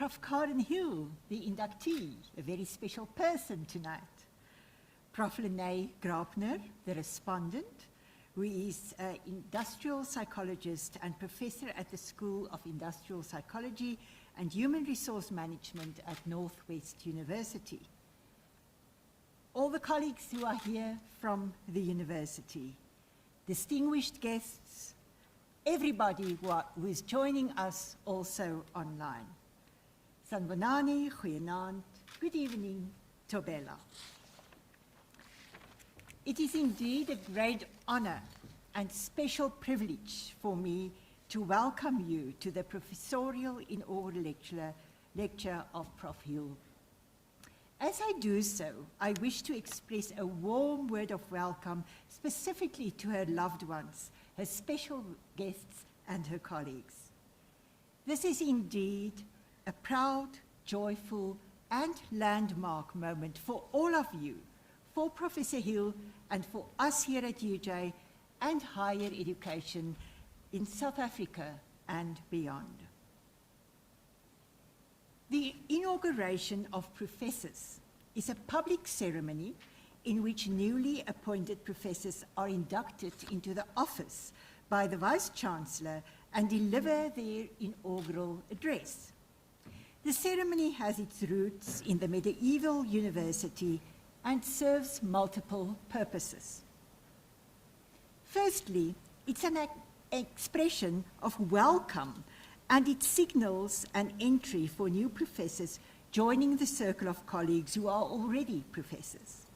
Prof Carin, the inductee, a very special person tonight. Prof Lene Grabner, the respondent, who is an industrial psychologist and professor at the School of Industrial Psychology and Human Resource Management at Northwest University. All the colleagues who are here from the university, distinguished guests, everybody who is joining us also online. Sanbonani, goeienaand, good evening, Tobela. It is indeed a great honor and special privilege for me to welcome you to the Professorial Inaugural lecture of Prof Hill. As I do so, I wish to express a warm word of welcome specifically to her loved ones, her special guests, and her colleagues. This is indeed a proud, joyful, and landmark moment for all of you, for Professor Hill, and for us here at UJ and higher education in South Africa and beyond. The inauguration of professors is a public ceremony in which newly appointed professors are inducted into the office by the Vice-Chancellor and deliver their inaugural address. The ceremony has its roots in the medieval university and serves multiple purposes. Firstly, it's an expression of welcome, and it signals an entry for new professors joining the circle of colleagues who are already professors.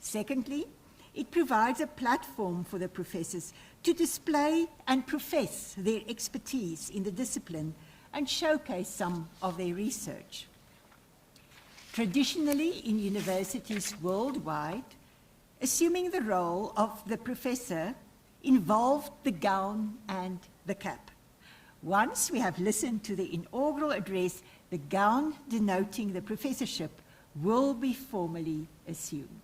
Secondly, it provides a platform for the professors to display and profess their expertise in the discipline and showcase some of their research. Traditionally, in universities worldwide, assuming the role of the professor involved the gown and the cap. Once we have listened to the inaugural address, the gown denoting the professorship will be formally assumed.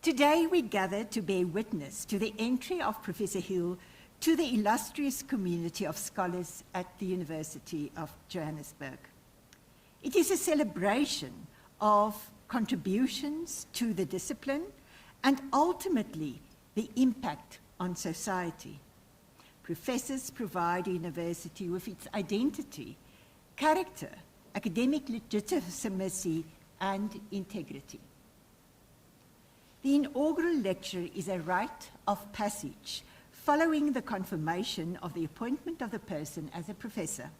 Today we gather to bear witness to the entry of Professor Hill to the illustrious community of scholars at the University of Johannesburg. It is a celebration of contributions to the discipline and ultimately the impact on society. Professors provide a university with its identity, character, academic legitimacy, and integrity. The inaugural lecture is a rite of passage following the confirmation of the appointment of the person as a professor.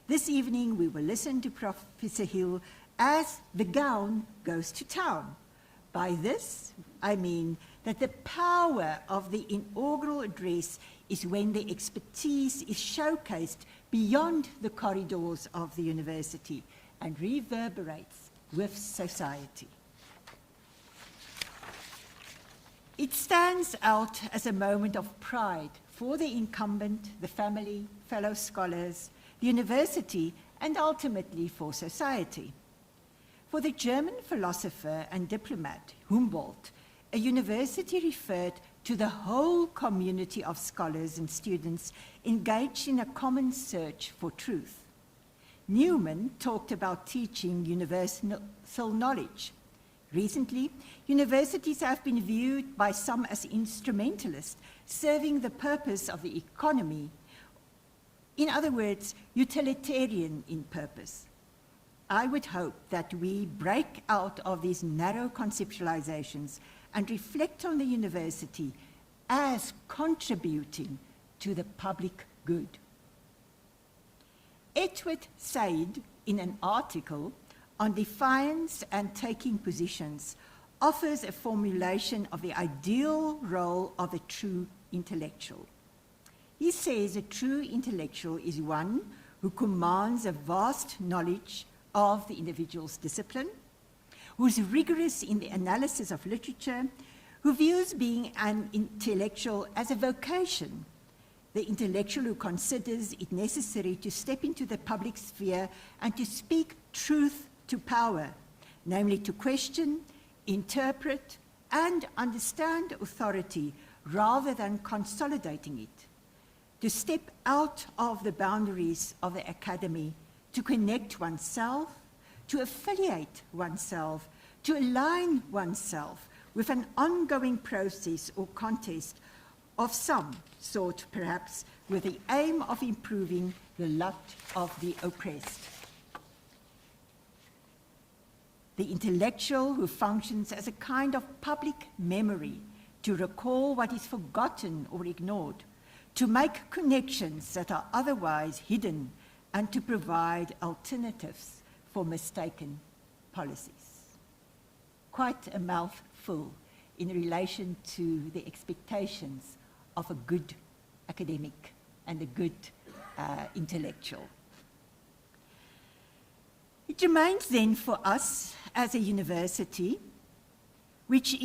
This evening we will listen to Professor Hill as the gown goes to town. By this, I mean that the power of the inaugural address is when the expertise is showcased beyond the corridors of the university and reverberates with society. It stands out as a moment of pride for the incumbent, the family, fellow scholars, the university, and ultimately for society. For the German philosopher and diplomat Humboldt, a university referred to the whole community of scholars and students engaged in a common search for truth. Newman talked about teaching universal knowledge. Recently, universities have been viewed by some as instrumentalists, serving the purpose of the economy. In other words, utilitarian in purpose. I would hope that we break out of these narrow conceptualizations and reflect on the university as contributing to the public good. Edward Said, in an article on defiance and taking positions, offers a formulation of the ideal role of a true intellectual. He says a true intellectual is one who commands a vast knowledge of the individual's discipline, who is rigorous in the analysis of literature, who views being an intellectual as a vocation, the intellectual who considers it necessary to step into the public sphere and to speak truth to power, namely to question, interpret, and understand authority rather than consolidating it, to step out of the boundaries of the academy, to connect oneself, to affiliate oneself, to align oneself with an ongoing process or contest of some sort, perhaps, with the aim of improving the lot of the oppressed. The intellectual who functions as a kind of public memory to recall what is forgotten or ignored, to make connections that are otherwise hidden, and to provide alternatives for mistaken policies. Quite a mouthful in relation to the expectations of a good academic and a good intellectual. It remains then for us as a university, which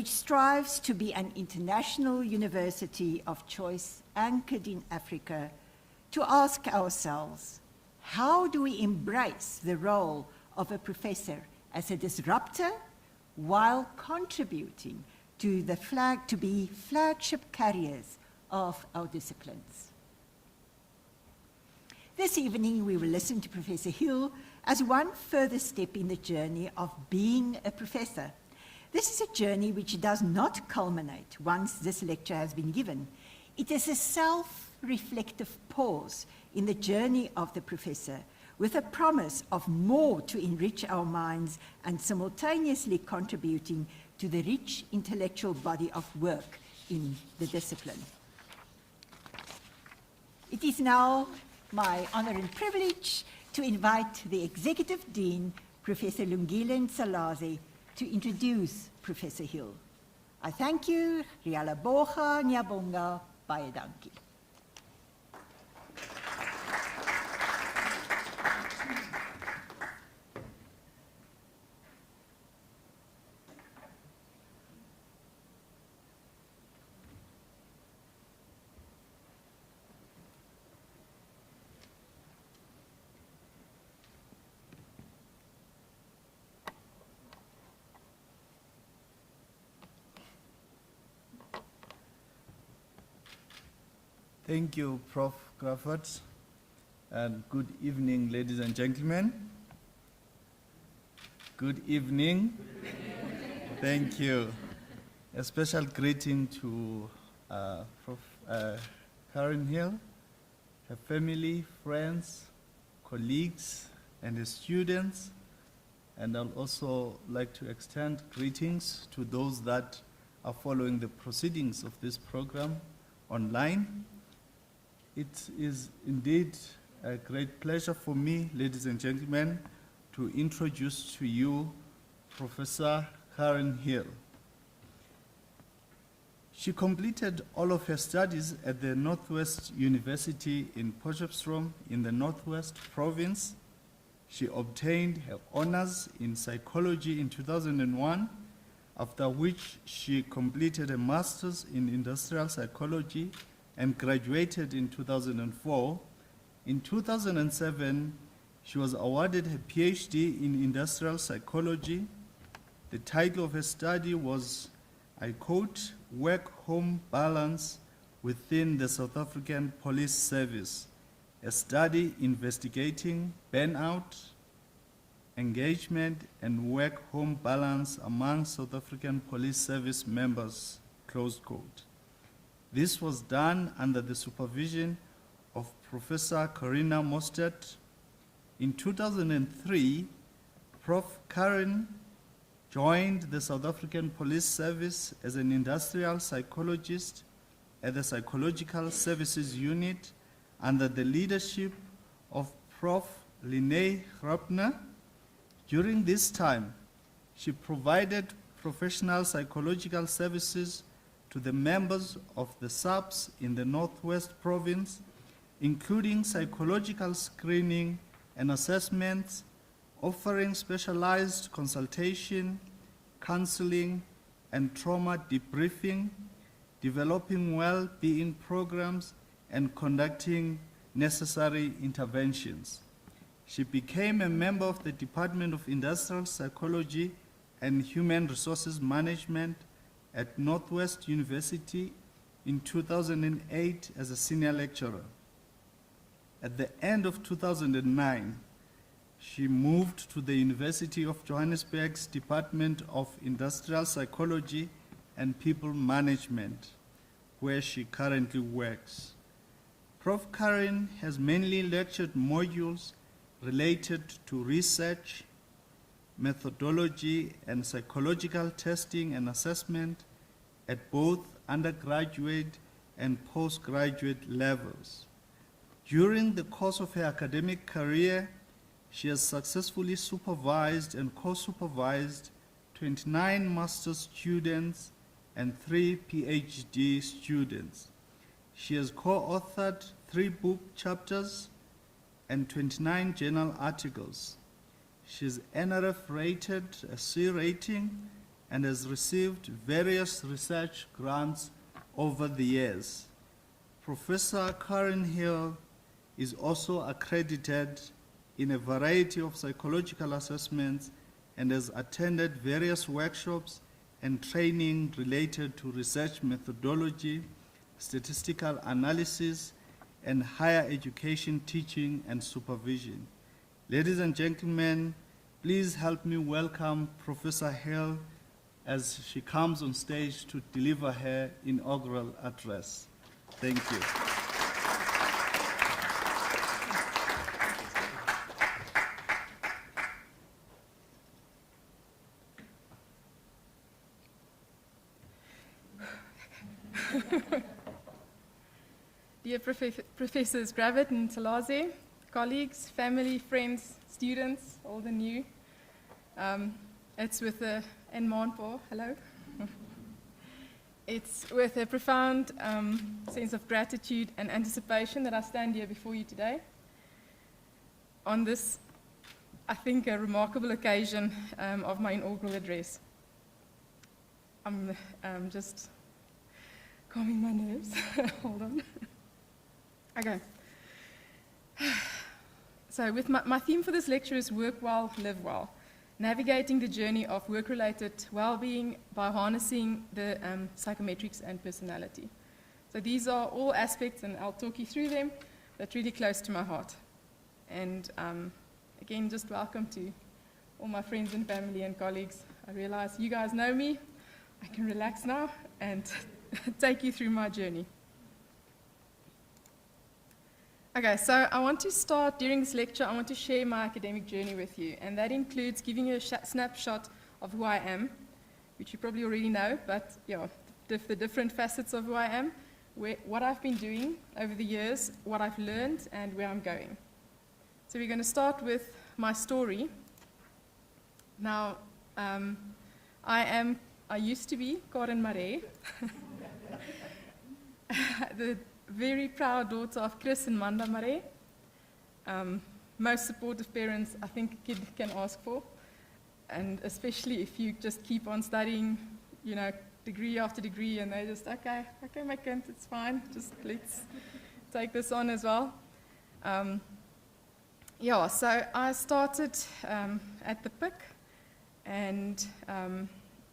strives to be an international university of choice anchored in Africa, to ask ourselves, how do we embrace the role of a professor as a disruptor while contributing to be flagship carriers of our disciplines? This evening we will listen to Professor Hill as one further step in the journey of being a professor. This is a journey which does not culminate once this lecture has been given. It is a self-reflective pause in the journey of the professor, with a promise of more to enrich our minds and simultaneously contributing to the rich intellectual body of work in the discipline. It is now my honor and privilege to invite the Executive Dean, Professor Lungile Nsalaze, to introduce Professor Hill. I thank you. Rialaboga, Nyabonga, baie dankie. Thank you, Prof Crawford, and good evening, ladies and gentlemen. Good evening. Thank you. A special greeting to Prof Carin Hill, her family, friends, colleagues, and the students. And I'd also like to extend greetings to those that are following the proceedings of this program online. It is indeed a great pleasure for me, ladies and gentlemen, to introduce to you Professor Carin Hill. She completed all of her studies at the Northwest University in Potchefstroom in the Northwest Province. She obtained her honors in psychology in 2001, after which she completed a master's in industrial psychology and graduated in 2004. In 2007, she was awarded her PhD in industrial psychology. The title of her study was, I quote, Work-Home Balance Within the South African Police Service, a study investigating burnout, engagement, and work-home balance among South African Police Service members, close quote. This was done under the supervision of Professor Corina Mostert. In 2003, Prof Carin joined the South African Police Service as an industrial psychologist at the Psychological Services Unit under the leadership of Prof Line Grapner. During this time, she provided professional psychological services to the members of the SAPS in the Northwest Province, including psychological screening and assessments, offering specialized consultation, counseling, and trauma debriefing, developing well-being programs, and conducting necessary interventions. She became a member of the Department of Industrial Psychology and Human Resources Management at Northwest University in 2008 as a senior lecturer. At the end of 2009, she moved to the University of Johannesburg's Department of Industrial Psychology and People Management, where she currently works. Prof Carin has mainly lectured modules related to research, methodology, and psychological testing and assessment at both undergraduate and postgraduate levels. During the course of her academic career, she has successfully supervised and co-supervised 29 master's students and 3 PhD students. She has co-authored 3 book chapters and 29 journal articles. She is NRF rated a C rating and has received various research grants over the years. Professor Carin Hill is also accredited in a variety of psychological assessments and has attended various workshops and training related to research methodology, statistical analysis, and higher education teaching and supervision. Ladies and gentlemen, please help me welcome Professor Hill as she comes on stage to deliver her inaugural address. Thank you. Dear Professors Gravett and Talaze, colleagues, family, friends, students, old and new, it's with a, and Monpo, hello. It's with a profound sense of gratitude and anticipation that I stand here before you today on this, I think, a remarkable occasion of my inaugural address. I'm just calming my nerves. Hold on. Okay. So with my theme for this lecture is work well, live well, navigating the journey of work-related well-being by harnessing the psychometrics and personality. So these are all aspects, and I'll talk you through them, that's really close to my heart. And again, just welcome to all my friends and family and colleagues. I realize you guys know me. I can relax now and take you through my journey. Okay, so I want to start, during this lecture, I want to share my academic journey with you, and that includes giving you a snapshot of who I am, which you probably already know, but yeah, the different facets of who I am, what I've been doing over the years, what I've learned, and where I'm going. So we're going to start with my story. Now, I used to be Karin Maree, the very proud daughter of Chris and Manda Maree. Most supportive parents I think a kid can ask for, and especially if you just keep on studying, you know, degree after degree, and they just, okay, my kind, it's fine, just let's take this on as well. Yeah, so I started at the PIC and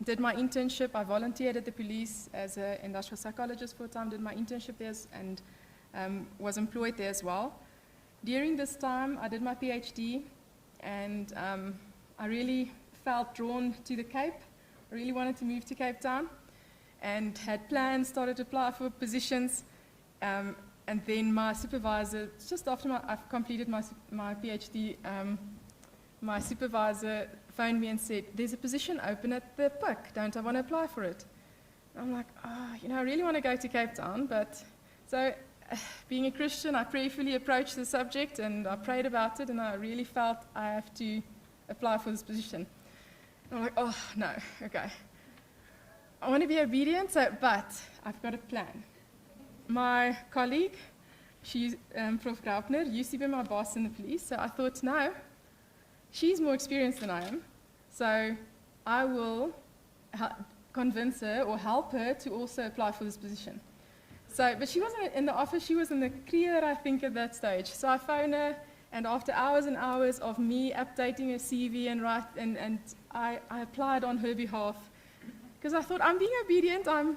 did my internship. I volunteered at the police as an industrial psychologist for a time, did my internship there, and was employed there as well. During this time, I did my PhD, and I really felt drawn to the Cape. I really wanted to move to Cape Town, and had plans, started to apply for positions, and then my supervisor, just after I've completed my PhD, my supervisor phoned me and said, there's a position open at the PIC, don't I want to apply for it? And I'm like, you know, I really want to go to Cape Town, but so being a Christian, I prayerfully approached the subject and I prayed about it, and I really felt I have to apply for this position. And I'm like, oh, no, okay. I want to be obedient, but I've got a plan. My colleague, she's Prof Carin, used to be my boss in the police, so I thought, no, she's more experienced than I am, so I will convince her or help her to also apply for this position. So, but she wasn't in the office, she was in the career, I think, at that stage. So I phoned her, and after hours and hours of me updating her CV and I applied on her behalf, because I thought, I'm being obedient, I'm,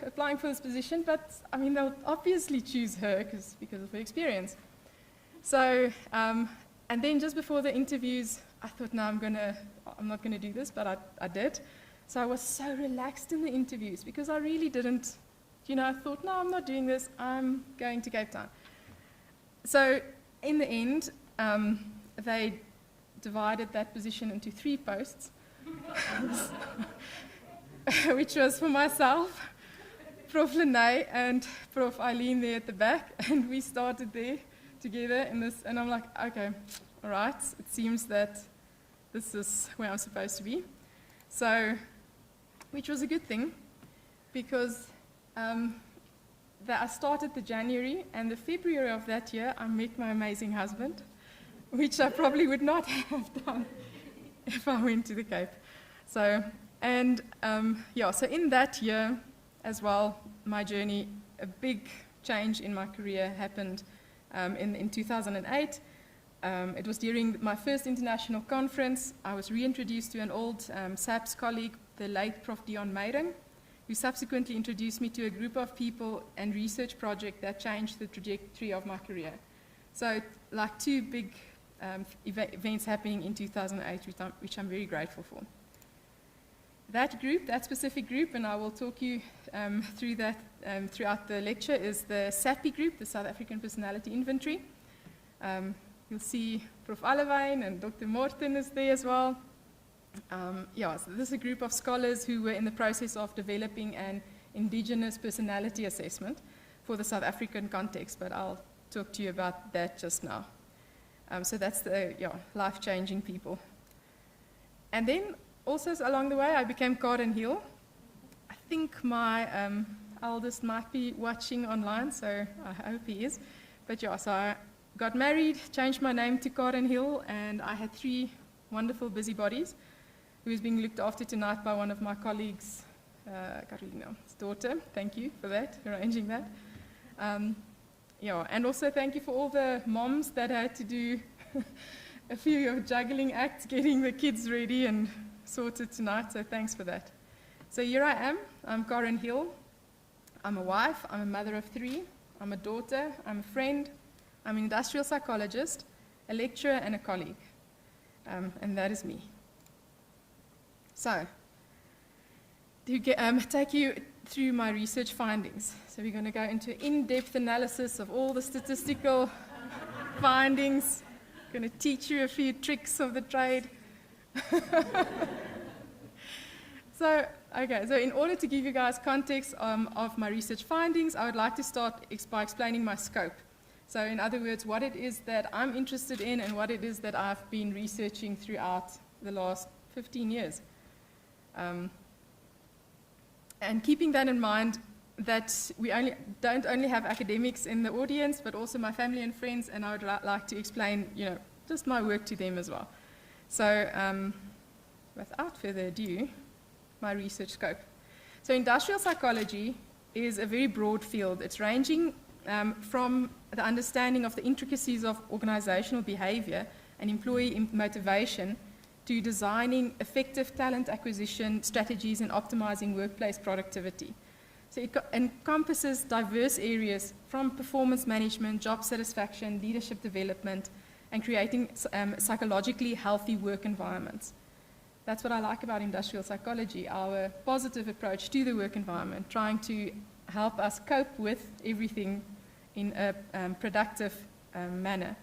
applying for this position, but, they'll obviously choose her because of her experience. So, and then just before the interviews, I thought, no, I'm not going to do this, but I did. So I was so relaxed in the interviews because I really didn't, I thought, no, I'm not doing this, I'm going to Cape Town. So in the end, they divided that position into 3 posts, which was for myself, Prof Lene and Prof Eileen there at the back, and we started there together in this, and I'm like, okay, all right, it seems that this is where I'm supposed to be. So, which was a good thing, because I started the January, and the February of that year, I met my amazing husband, which I probably would not have done if I went to the Cape. So, and so in that year as well, my journey, a big change in my career happened in 2008. It was during my first international conference. I was reintroduced to an old SAPS colleague, the late Prof Dion Meyring, who subsequently introduced me to a group of people and research project that changed the trajectory of my career. So, like 2 big events happening in 2008, which I'm very grateful for. That group, that specific group, and I will talk you through that throughout the lecture, is the SAPI group, the South African Personality Inventory. You'll see Prof Alewijn and Dr. Morten is there as well. So this is a group of scholars who were in the process of developing an indigenous personality assessment for the South African context, but I'll talk to you about that just now. So that's the life-changing people. And then also along the way, I became Carin Hill. I think my eldest might be watching online, so I hope he is. But so I got married, changed my name to Carin Hill, and I had 3 wonderful busybodies who is being looked after tonight by one of my colleagues, Carolina's daughter. Thank you for that, arranging that. And also thank you for all the moms that had to do a few of juggling acts, getting the kids ready and sorted tonight, so thanks for that. So here I am, I'm Carin Hill. I'm a wife, I'm a mother of 3, I'm a daughter, I'm a friend, I'm an industrial psychologist, a lecturer and a colleague. And that is me. So, to take you through my research findings. So we're going to go into in-depth analysis of all the statistical findings. Going to teach you a few tricks of the trade. So in order to give you guys context of my research findings, I would like to start by explaining my scope. So in other words, what it is that I'm interested in and what it is that I've been researching throughout the last 15 years. And keeping that in mind, that we don't only have academics in the audience, but also my family and friends, and I would like to explain, just my work to them as well. So, without further ado, my research scope. So, industrial psychology is a very broad field. It's ranging from the understanding of the intricacies of organizational behavior and employee motivation to designing effective talent acquisition strategies and optimizing workplace productivity. So it encompasses diverse areas from performance management, job satisfaction, leadership development, and creating psychologically healthy work environments. That's what I like about industrial psychology, our positive approach to the work environment, trying to help us cope with everything in a productive manner.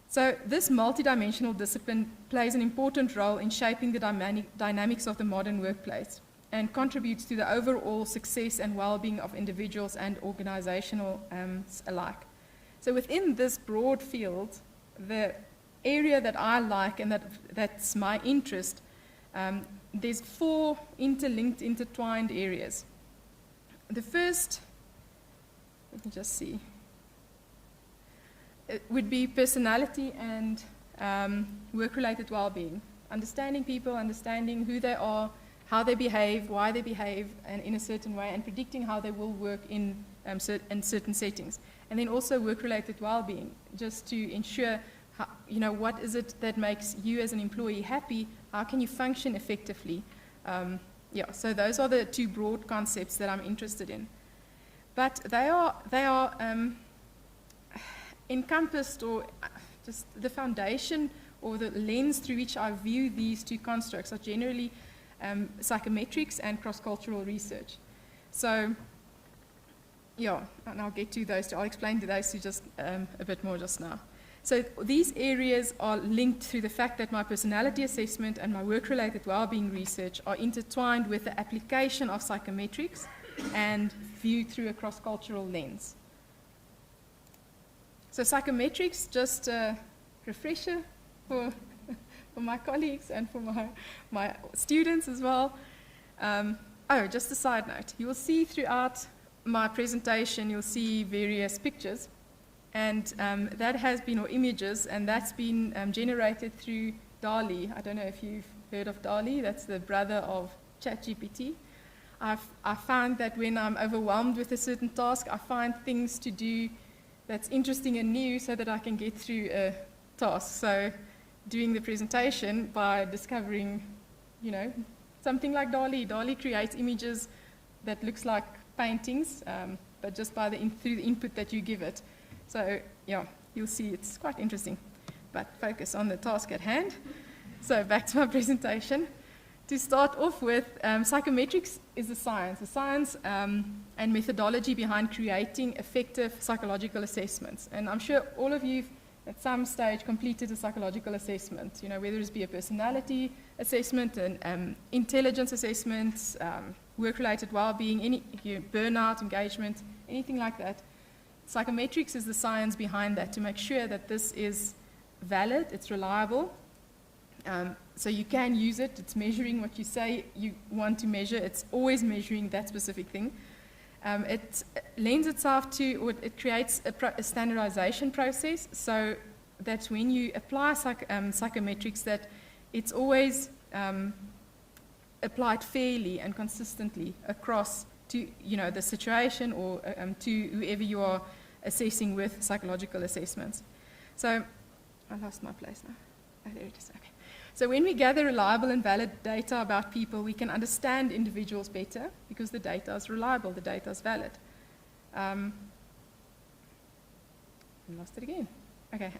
So this multidimensional discipline plays an important role in shaping the dynamics of the modern workplace and contributes to the overall success and well-being of individuals and organizational alike. So within this broad field, the area that I like and that's my interest, there's 4 interlinked, intertwined areas. The first, let me just see, it would be personality and work-related well-being. Understanding people, understanding who they are, how they behave, why they behave and in a certain way, and predicting how they will work in certain settings. And then also work-related well-being, just to ensure, how, what is it that makes you as an employee happy, how can you function effectively yeah, so those are the two broad concepts that I'm interested in. But they are encompassed, or just the foundation or the lens through which I view these two constructs are generally psychometrics and cross-cultural research. So, yeah, and I'll get to those two. I'll explain to those two just a bit more just now. So these areas are linked through the fact that my personality assessment and my work-related well-being research are intertwined with the application of psychometrics and viewed through a cross-cultural lens. So psychometrics, just a refresher for my colleagues and for my students as well. Oh, just a side note. You will see throughout my presentation, you'll see various pictures. And that has been, or images, and that's been generated through DALL-E. I don't know if you've heard of DALL-E. That's the brother of ChatGPT. I found that when I'm overwhelmed with a certain task, I find things to do that's interesting and new so that I can get through a task. So doing the presentation by discovering, you know, something like DALL-E. DALL-E creates images that looks like paintings, but just by through the input that you give it. So, yeah, you'll see it's quite interesting, but focus on the task at hand. So back to my presentation. To start off with, psychometrics is the science and methodology behind creating effective psychological assessments. And I'm sure all of you at some stage completed a psychological assessment, you know, whether it be a personality assessment, an intelligence assessment, work-related well-being, burnout, engagement, anything like that. Psychometrics is the science behind that to make sure that this is valid, it's reliable, so you can use it, it's measuring what you say you want to measure, it's always measuring that specific thing. It lends itself to, or it creates a standardization process, so that when you apply psychometrics, that it's always applied fairly and consistently across to, you know, the situation or to whoever you are assessing with psychological assessments. So, I lost my place now. Oh, there it is. Okay. So when we gather reliable and valid data about people, we can understand individuals better because the data is reliable, the data is valid. I lost it again. Okay,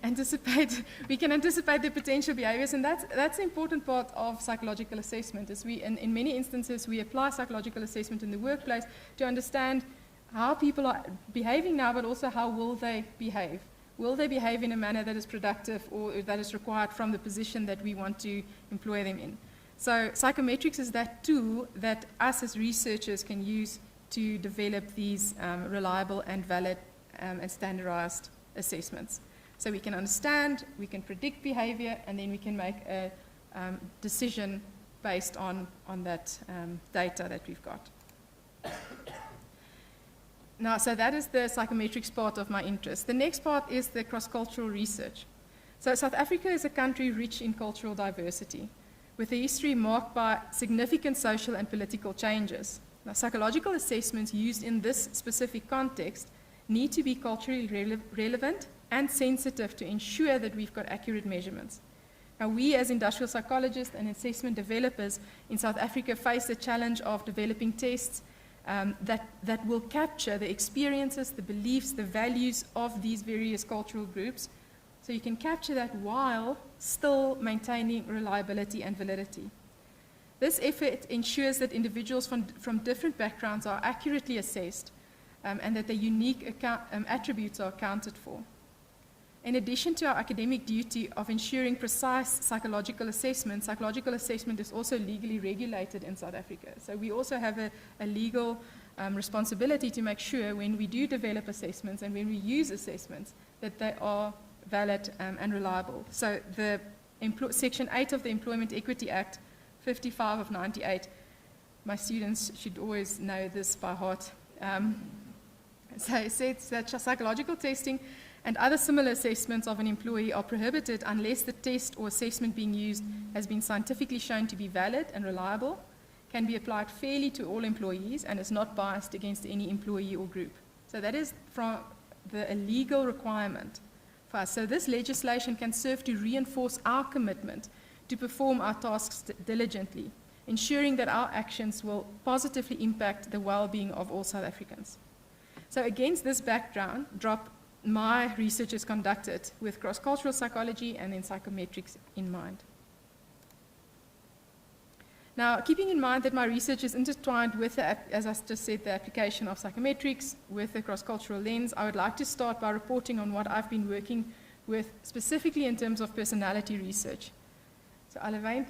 we can anticipate the potential behaviors, and that's the important part of psychological assessment, is in many instances we apply psychological assessment in the workplace to understand how people are behaving now, but also how will they behave. Will they behave in a manner that is productive or that is required from the position that we want to employ them in? So psychometrics is that tool that us as researchers can use to develop these reliable and valid and standardized assessments. So we can understand, we can predict behavior, and then we can make a decision based on that data that we've got. Now, so that is the psychometrics part of my interest. The next part is the cross-cultural research. So South Africa is a country rich in cultural diversity, with a history marked by significant social and political changes. Now, psychological assessments used in this specific context need to be culturally relevant and sensitive to ensure that we've got accurate measurements. Now, we as industrial psychologists and assessment developers in South Africa face the challenge of developing tests that will capture the experiences, the beliefs, the values of these various cultural groups. So you can capture that while still maintaining reliability and validity. This effort ensures that individuals from different backgrounds are accurately assessed and that their unique attributes are accounted for. In addition to our academic duty of ensuring precise psychological assessment is also legally regulated in South Africa. So we also have a legal responsibility to make sure when we do develop assessments and when we use assessments that they are valid and reliable. So the Section 8 of the Employment Equity Act, 55 of 98, my students should always know this by heart. So it says that psychological testing and other similar assessments of an employee are prohibited unless the test or assessment being used has been scientifically shown to be valid and reliable, can be applied fairly to all employees, and is not biased against any employee or group. So that is from a legal requirement for us. So this legislation can serve to reinforce our commitment to perform our tasks diligently ensuring that our actions will positively impact the well-being of all South Africans. So against this background, my research is conducted with cross-cultural psychology and then psychometrics in mind. Now, keeping in mind that my research is intertwined with, as I just said, the application of psychometrics with a cross-cultural lens, I would like to start by reporting on what I've been working with specifically in terms of personality research. So, Alevane,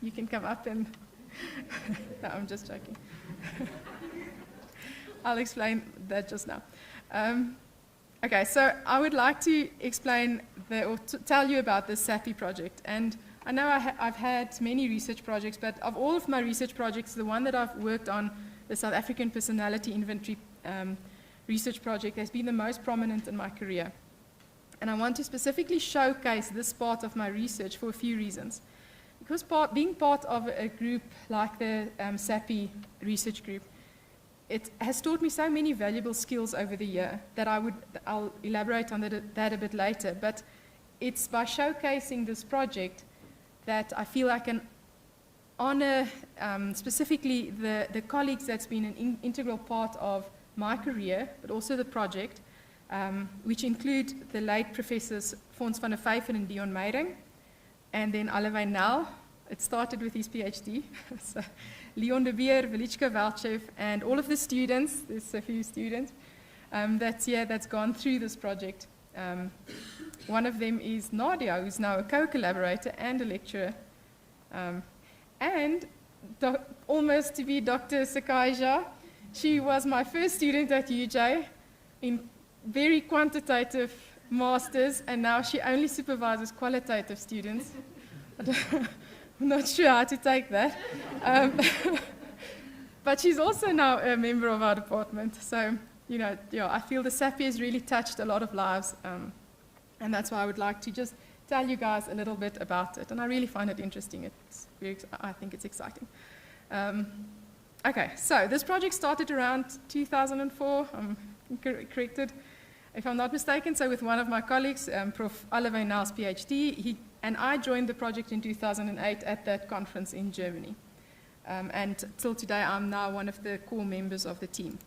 you can come up and... No, I'm just joking. I'll explain that just now. Okay, so I would like to explain or to tell you about this SAPI project. And I know I've had many research projects, but of all of my research projects, the one that I've worked on, the South African Personality Inventory research project, has been the most prominent in my career. And I want to specifically showcase this part of my research for a few reasons. Because being part of a group like the SAPI research group, it has taught me so many valuable skills over the year that I'll elaborate on that a bit later. But it's by showcasing this project that I feel I can honor specifically the colleagues that's been an integral part of my career, but also the project, which include the late Professors Fons van der Vyver and Dion Meyring, and then Alevane Nel. It started with his PhD. So Leon de Beer, Velichka Velchev, and all of the students, there's a few students, that's gone through this project. One of them is Nadia, who's now a co-collaborator and a lecturer. And almost to be Dr. Sakaija, she was my first student at UJ in very quantitative masters, and now she only supervises qualitative students. I'm not sure how to take that. But she's also now a member of our department. So, I feel the SAPI has really touched a lot of lives, and that's why I would like to just tell you guys a little bit about it. And I really find it interesting. I think it's exciting. Okay, so this project started around 2004. I'm corrected if I'm not mistaken. So with one of my colleagues, Prof Alevane Nel's PhD, and I joined the project in 2008 at that conference in Germany. And till today, I'm now one of the core members of the team.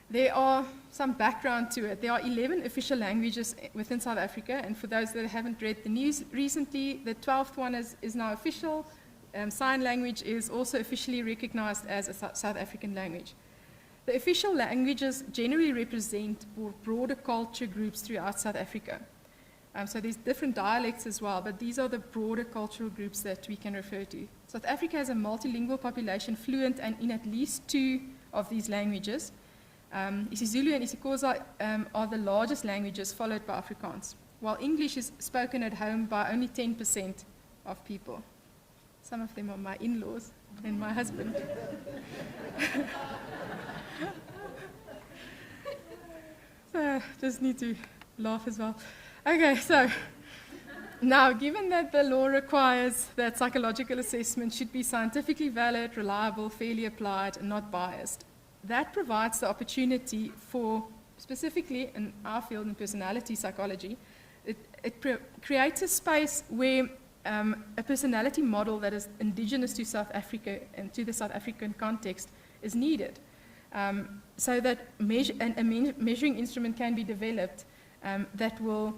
There are some background to it. There are 11 official languages within South Africa, and for those that haven't read the news recently, the 12th one is now official. Sign language is also officially recognized as a South African language. The official languages generally represent broader culture groups throughout South Africa. So there's different dialects as well, but these are the broader cultural groups that we can refer to. South Africa has a multilingual population fluent and in at least 2 of these languages. isiZulu and isiXhosa are the largest languages, followed by Afrikaans, while English is spoken at home by only 10% of people. Some of them are my in-laws and my husband. So just need to laugh as well. Okay, so now, given that the law requires that psychological assessment should be scientifically valid, reliable, fairly applied, and not biased, that provides the opportunity for, specifically in our field in personality psychology, it creates a space where a personality model that is indigenous to South Africa and to the South African context is needed, so that a measuring instrument can be developed that will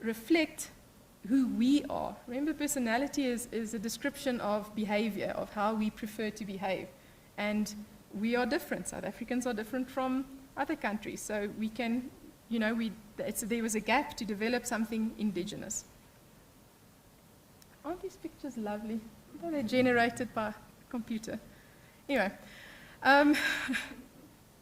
reflect who we are. Remember, personality is a description of behavior, of how we prefer to behave. And we are different. South Africans are different from other countries. So we can, there was a gap to develop something indigenous. Aren't these pictures lovely? They're generated by a computer. Anyway,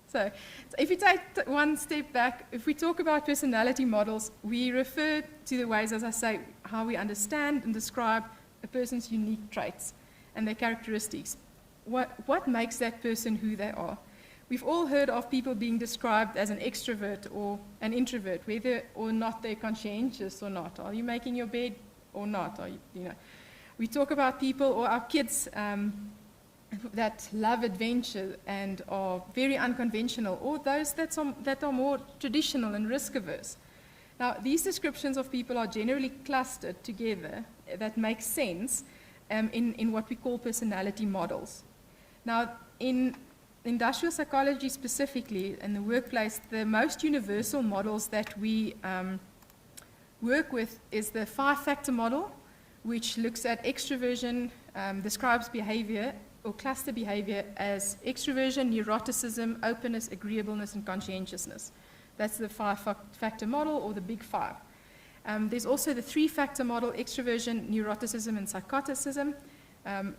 so if you take one step back, if we talk about personality models, we refer to the ways, as I say, how we understand and describe a person's unique traits and their characteristics. What makes that person who they are? We've all heard of people being described as an extrovert or an introvert, whether or not they're conscientious or not. Are you making your bed or not? We talk about people or our kids that love adventure and are very unconventional, or those that are more traditional and risk-averse. Now, these descriptions of people are generally clustered together that make sense, in what we call personality models. Now, in industrial psychology specifically, in the workplace, the most universal models that we work with is the 5-factor model, which looks at extroversion, describes behavior or cluster behavior as extroversion, neuroticism, openness, agreeableness, and conscientiousness. That's the 5-factor model, or the big 5. There's also the 3-factor model, extroversion, neuroticism, and psychoticism.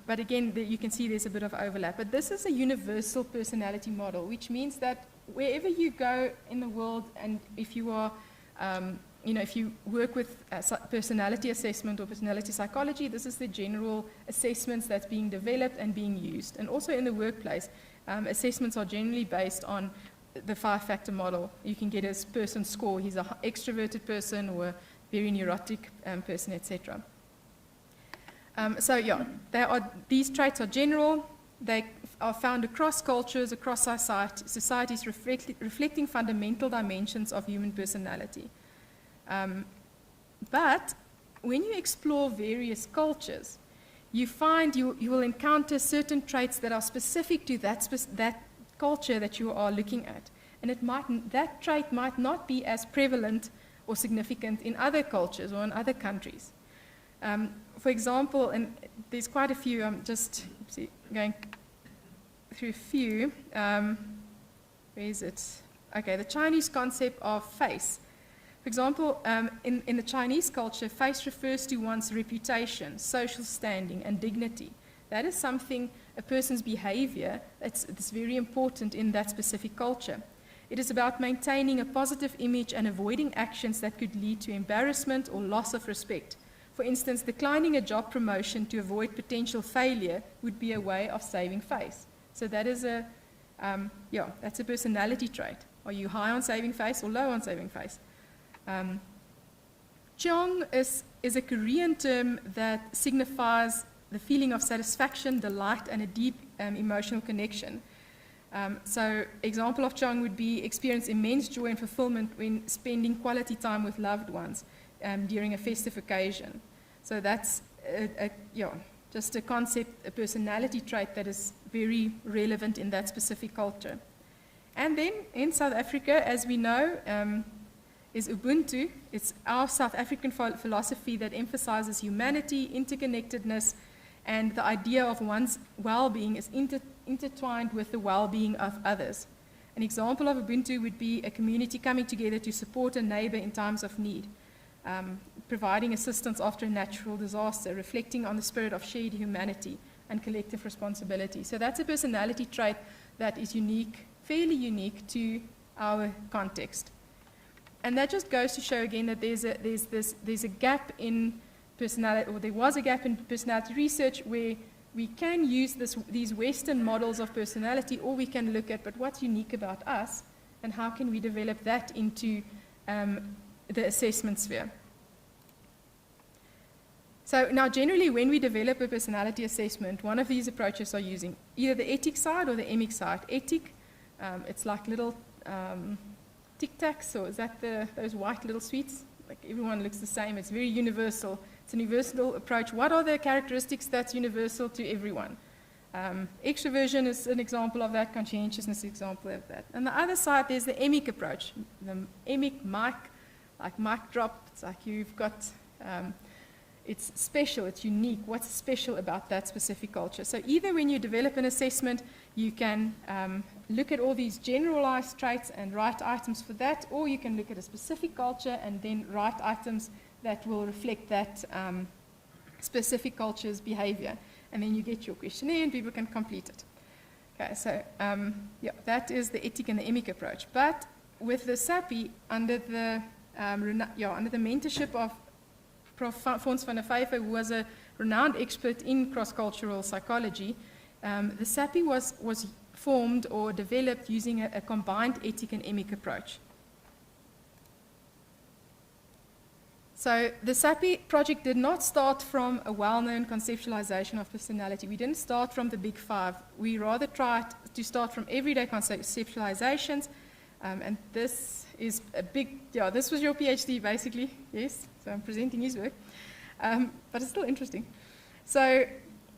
But again, you can see there's a bit of overlap. But this is a universal personality model, which means that wherever you go in the world, and if you are, if you work with personality assessment or personality psychology, this is the general assessments that's being developed and being used. And also in the workplace, assessments are generally based on the 5-factor model. You can get a person's score. He's an extroverted person or a very neurotic person, etc. These traits are general. They are found across cultures, across societies, reflecting fundamental dimensions of human personality. But when you explore various cultures, you find you will encounter certain traits that are specific to that culture that you are looking at. And that trait might not be as prevalent or significant in other cultures or in other countries. For example, and there's quite a few, I'm just going through a few. Where is it? Okay, the Chinese concept of face. For example, in the Chinese culture, face refers to one's reputation, social standing, and dignity. That is something, a person's behavior, that's very important in that specific culture. It is about maintaining a positive image and avoiding actions that could lead to embarrassment or loss of respect. For instance, declining a job promotion to avoid potential failure would be a way of saving face. So that is that's a personality trait. Are you high on saving face or low on saving face? Cheong is a Korean term that signifies the feeling of satisfaction, delight, and a deep emotional connection. So example of Cheong would be experience immense joy and fulfillment when spending quality time with loved ones during a festive occasion. So that's just a concept, a personality trait that is very relevant in that specific culture. And then in South Africa, as we know, is Ubuntu. It's our South African philosophy that emphasizes humanity, interconnectedness, and the idea of one's well-being is intertwined with the well-being of others. An example of Ubuntu would be a community coming together to support a neighbor in times of need, providing assistance after a natural disaster, reflecting on the spirit of shared humanity and collective responsibility. So that's a personality trait that is unique, fairly unique to our context. And that just goes to show again that there's a gap in personality, or there was a gap in personality research where we can use these Western models of personality, or we can look at, but what's unique about us, and how can we develop that into the assessment sphere. So now generally when we develop a personality assessment, one of these approaches are using either the etic side or the emic side. Etic, it's like little Tic Tacs, or is that those white little sweets? Like everyone looks the same, it's very universal. It's a universal approach. What are the characteristics that's universal to everyone? Extroversion is an example of that, conscientiousness is an example of that. On the other side, there's the emic approach. The emic, mic, like mic drop, it's like you've got, it's special, it's unique. What's special about that specific culture? So either when you develop an assessment, you can look at all these generalized traits and write items for that, or you can look at a specific culture and then write items that will reflect that specific culture's behavior. And then you get your questionnaire and people can complete it. Okay, so that is the etic and the emic approach. But with the SAPI, under the mentorship of Prof Fons van der Vyver, who was a renowned expert in cross-cultural psychology, the SAPI was formed or developed using a combined etic and emic approach. So the SAPI project did not start from a well-known conceptualization of personality. We didn't start from the big 5. We rather tried to start from everyday conceptualizations. And this is a big, this was your PhD basically, yes. So I'm presenting his work, but it's still interesting. So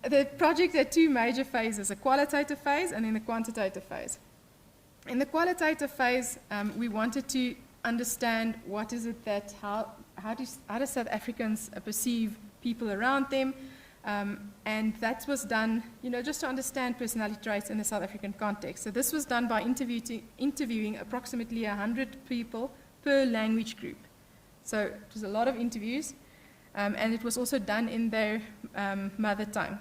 the project had two major phases, a qualitative phase and then a quantitative phase. In the qualitative phase, we wanted to understand what is it that, how do South Africans perceive people around them, and that was done, just to understand personality traits in the South African context. So this was done by interviewing approximately 100 people per language group. So it was a lot of interviews, and it was also done in their mother tongue.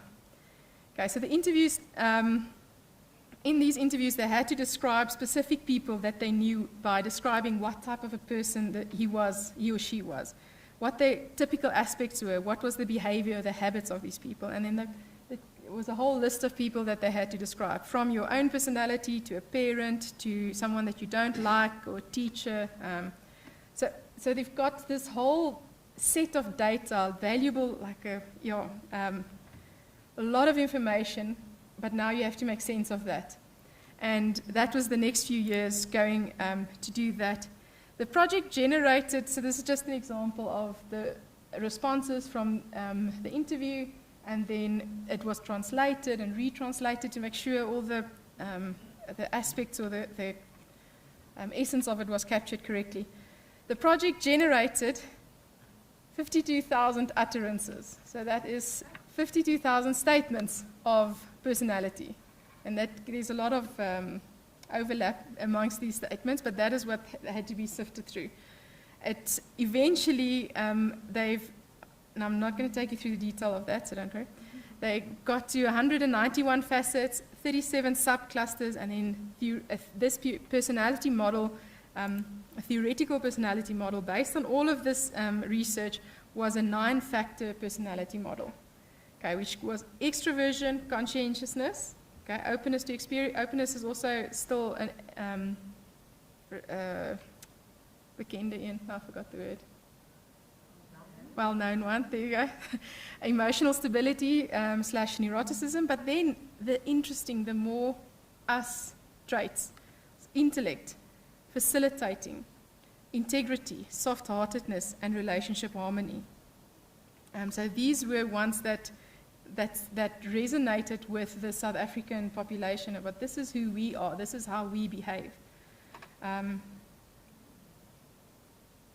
Okay, so the interviews, in these interviews, they had to describe specific people that they knew by describing what type of a person that he or she was, what their typical aspects were, what was the behavior, the habits of these people, and then it was a whole list of people that they had to describe, from your own personality to a parent to someone that you don't like or a teacher. So they've got this whole set of data, valuable, like a lot of information, but now you have to make sense of that. And that was the next few years going to do that. The project generated, so this is just an example of the responses from the interview, and then it was translated and retranslated to make sure all the aspects or the essence of it was captured correctly. The project generated 52,000 utterances. So that is 52,000 statements of personality. And that there's a lot of overlap amongst these statements, but that is what had to be sifted through. It eventually, and I'm not going to take you through the detail of that, so don't worry. They got to 191 facets, 37 subclusters, and then this personality model, a theoretical personality model based on all of this research, was a 9-factor personality model, okay, which was extroversion, conscientiousness, okay, openness to experience. Openness is also still an bekende een, I forgot the word. Well-known one, there you go. Emotional stability / neuroticism, but then the more us traits, intellect, facilitating, integrity, soft-heartedness, and relationship harmony. So these were ones that resonated with the South African population about this is who we are, this is how we behave.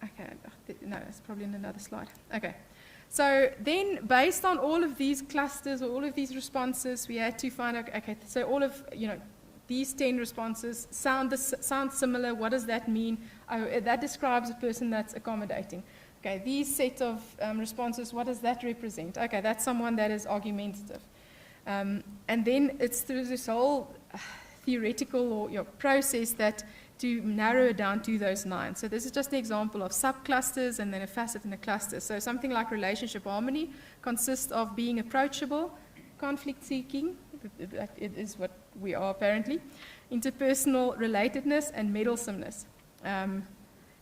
Okay, no, it's probably in another slide. Okay, so then based on all of these clusters or all of these responses, we had to find out, okay, so all of, these 10 responses sound similar. What does that mean? Oh, that describes a person that's accommodating. Okay, these set of responses, what does that represent? Okay, that's someone that is argumentative. And then it's through this whole theoretical or process that to narrow it down to those 9. So this is just an example of subclusters and then a facet in a cluster. So something like relationship harmony consists of being approachable, conflict seeking, that it is what we are apparently, interpersonal relatedness, and meddlesomeness. And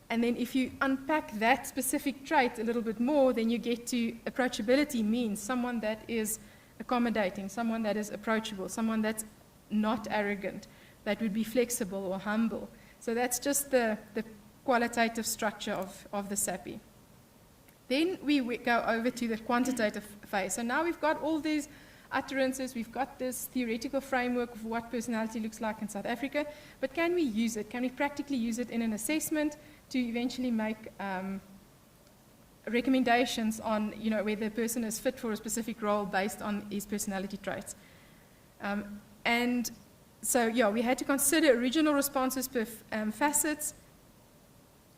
then if you unpack that specific trait a little bit more, then you get to approachability means someone that is accommodating, someone that is approachable, someone that's not arrogant, that would be flexible or humble. So that's just the qualitative structure of the SAPI. Then we go over to the quantitative phase. So now we've got all these utterances, we've got this theoretical framework of what personality looks like in South Africa, but can we use it? Can we practically use it in an assessment to eventually make recommendations on whether the person is fit for a specific role based on his personality traits? And so, we had to consider original responses per facets.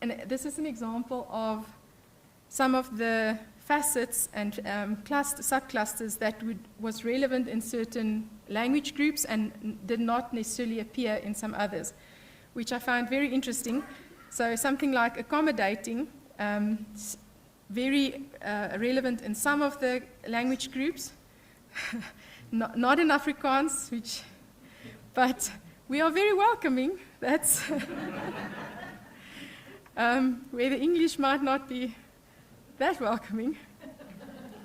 And this is an example of some of the facets and subclusters that was relevant in certain language groups and did not necessarily appear in some others, which I found very interesting. So something like accommodating, very relevant in some of the language groups, not in Afrikaans, but we are very welcoming. That's where the English might not be that welcoming,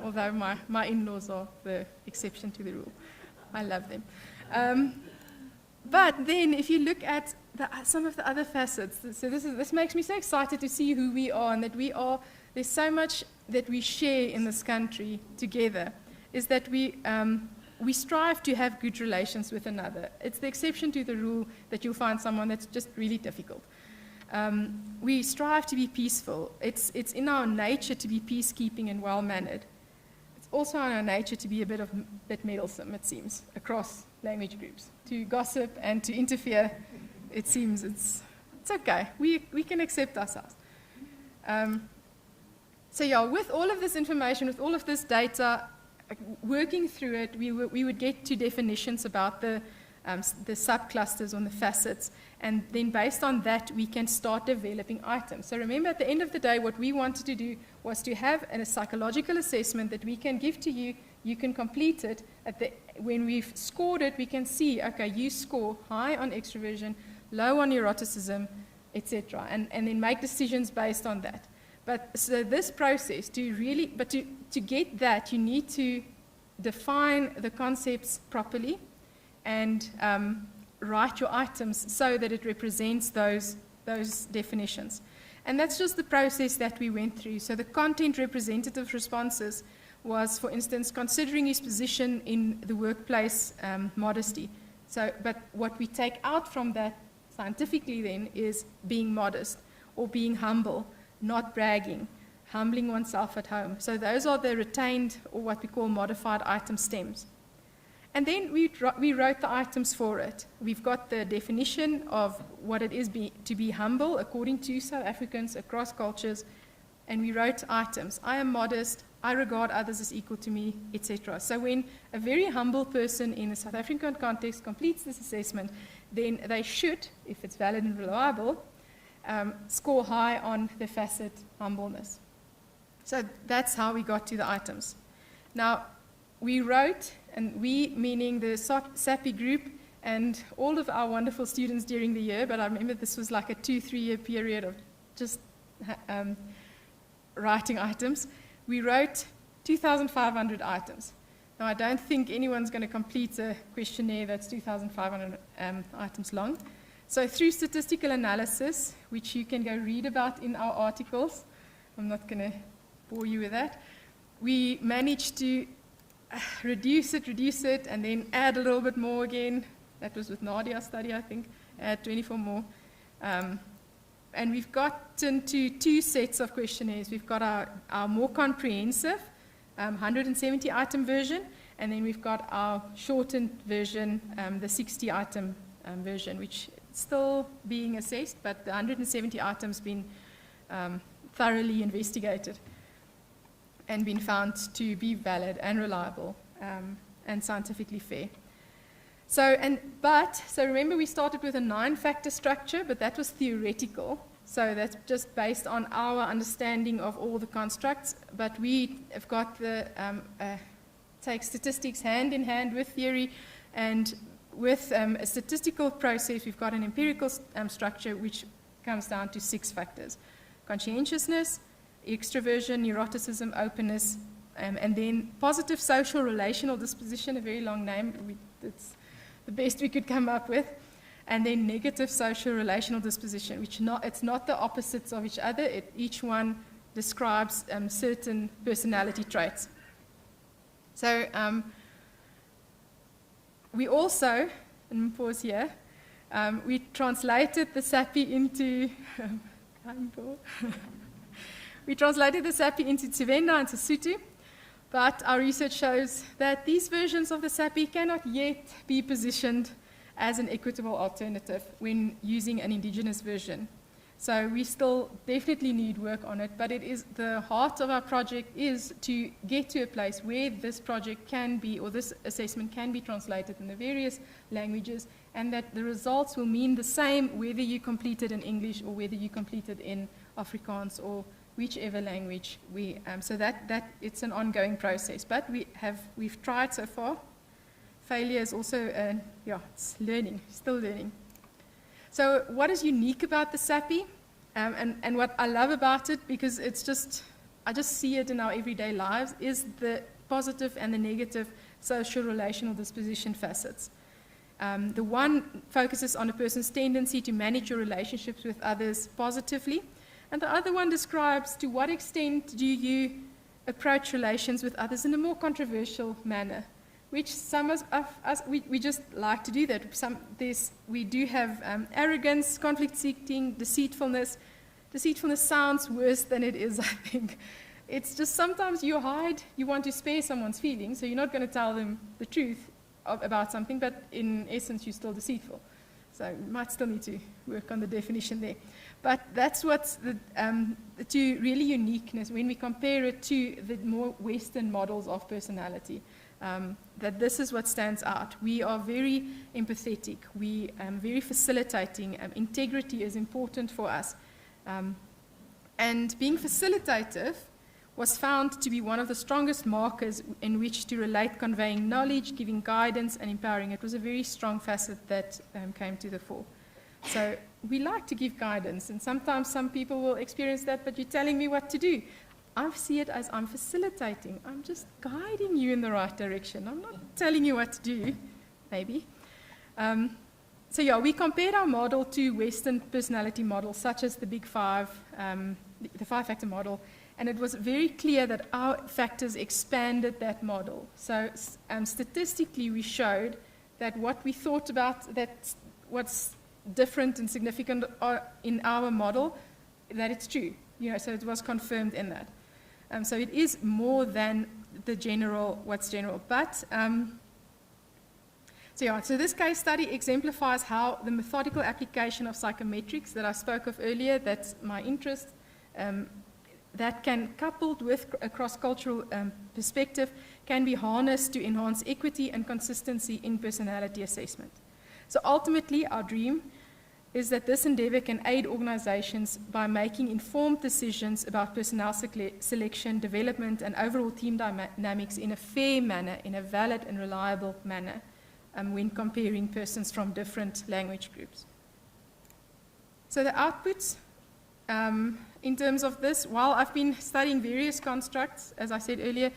although my in-laws are the exception to the rule. I love them. But then if you look at some of the other facets, so this makes me so excited to see who we are and that there's so much that we share in this country together. is that we strive to have good relations with another. It's the exception to the rule that you'll find someone that's just really difficult. We strive to be peaceful. It's in our nature to be peacekeeping and well-mannered. It's also in our nature to be a bit meddlesome, it seems, across language groups. To gossip and to interfere, it seems it's okay. We can accept ourselves. So yeah, with all of this information, with all of this data, working through it, we would get to definitions about the subclusters or the facets, and then based on that, we can start developing items. So remember, at the end of the day, what we wanted to do was to have a psychological assessment that we can give to you. You can complete it. When we've scored it, we can see, okay, you score high on extroversion, low on neuroticism, etc., and then make decisions based on that. But so this process, to get that, you need to define the concepts properly and write your items so that it represents those definitions. And that's just the process that we went through. So the content representative responses was, for instance, considering his position in the workplace, modesty. But what we take out from that scientifically then is being modest or being humble, not bragging, humbling oneself at home. So those are the retained, or what we call modified item stems. And then we wrote the items for it. We've got the definition of what it is to be humble according to South Africans across cultures, and we wrote items. I am modest, I regard others as equal to me, etc. So when a very humble person in a South African context completes this assessment, then they should, if it's valid and reliable, score high on the facet humbleness. So that's how we got to the items. Now, we wrote, and we meaning the SAPI group and all of our wonderful students during the year, but I remember this was like a 2-3 year period of just writing items. We wrote 2,500 items. Now, I don't think anyone's going to complete a questionnaire that's 2,500 items long. So through statistical analysis, which you can go read about in our articles, I'm not going to bore you with that, we managed to reduce it, and then add a little bit more again. That was with Nadia's study, I think, add 24 more. And we've gotten to 2 sets of questionnaires. We've got our more comprehensive 170 item version, and then we've got our shortened version, the 60 item version, which is still being assessed, but the 170 items been thoroughly investigated and been found to be valid and reliable and scientifically fair. So remember, we started with a 9-factor structure, but that was theoretical. So that's just based on our understanding of all the constructs. But we have got take statistics hand in hand with theory, and with a statistical process, we've got an empirical structure which comes down to 6 factors: conscientiousness, extroversion, neuroticism, openness, and then positive social relational disposition, a very long name. It's the best we could come up with. And then negative social relational disposition, which it's not the opposites of each other. Each one describes certain personality traits. So we also, and pause here, we translated the SAPI into we translated the SAPI into Tsivenda and Sesotho, but our research shows that these versions of the SAPI cannot yet be positioned as an equitable alternative when using an indigenous version. So we still definitely need work on it, but it is the heart of our project is to get to a place where this project can be, or this assessment can be translated in the various languages, and that the results will mean the same whether you complete it in English or whether you complete it in Afrikaans or whichever language so that it's an ongoing process. But we've tried so far. Failure is also, it's learning, still learning. So what is unique about the SAPI, and what I love about it, because I just see it in our everyday lives, is the positive and the negative social relational disposition facets. The one focuses on a person's tendency to manage your relationships with others positively, and the other one describes to what extent do you approach relations with others in a more controversial manner, which some of us, we just like to do that. We do have arrogance, conflict-seeking, deceitfulness. Deceitfulness sounds worse than it is, I think. It's just sometimes you hide, you want to spare someone's feelings, so you're not going to tell them the truth about something, but in essence, you're still deceitful. So we might still need to work on the definition there. But that's what's the two really uniqueness when we compare it to the more Western models of personality. That this is what stands out. We are very empathetic. We are very facilitating. Integrity is important for us. And being facilitative was found to be one of the strongest markers in which to relate conveying knowledge, giving guidance, and empowering. It was a very strong facet that came to the fore. So we like to give guidance, and sometimes some people will experience that, but you're telling me what to do. I see it as I'm facilitating. I'm just guiding you in the right direction. I'm not telling you what to do, maybe. So yeah, we compared our model to Western personality models, such as the Big Five, the five-factor model, and it was very clear that our factors expanded that model. So statistically, we showed that what we thought about, that what's different and significant in our model, that it's true. So it was confirmed in that. So it is more than the general, what's general. But, so this case study exemplifies how the methodical application of psychometrics that I spoke of earlier, that's my interest, that can, coupled with a cross-cultural perspective, can be harnessed to enhance equity and consistency in personality assessment. So ultimately, our dream is that this endeavor can aid organizations by making informed decisions about personnel selection, development, and overall team dynamics in a fair manner, in a valid and reliable manner, when comparing persons from different language groups. So the outputs, in terms of this, while I've been studying various constructs, as I said earlier,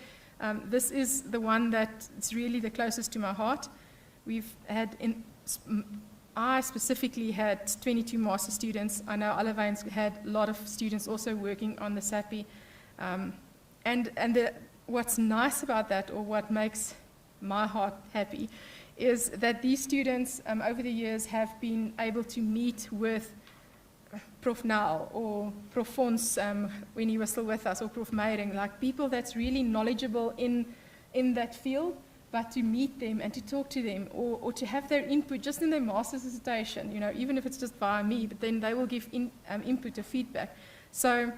this is the one that's really the closest to my heart. I specifically had 22 master students. I know Olivain's had a lot of students also working on the SAPI. What's nice about that, or what makes my heart happy, is that these students over the years have been able to meet with Prof Nal or Prof Fons when he was still with us, or Prof Meyering, like people that's really knowledgeable in that field, but to meet them and to talk to them, or to have their input just in their master's dissertation, even if it's just via me, but then they will give input or feedback. So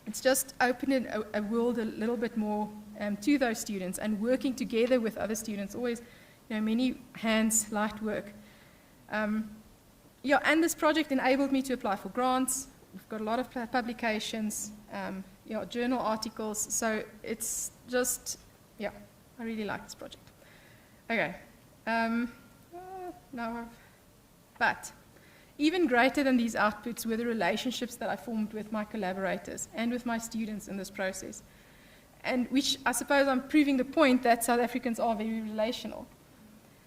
it's just opened a world a little bit more to those students, and working together with other students, always, many hands, light work. And this project enabled me to apply for grants. We've got a lot of publications, journal articles, so it's just, I really like this project. Okay. But even greater than these outputs were the relationships that I formed with my collaborators and with my students in this process, and which I suppose I'm proving the point that South Africans are very relational.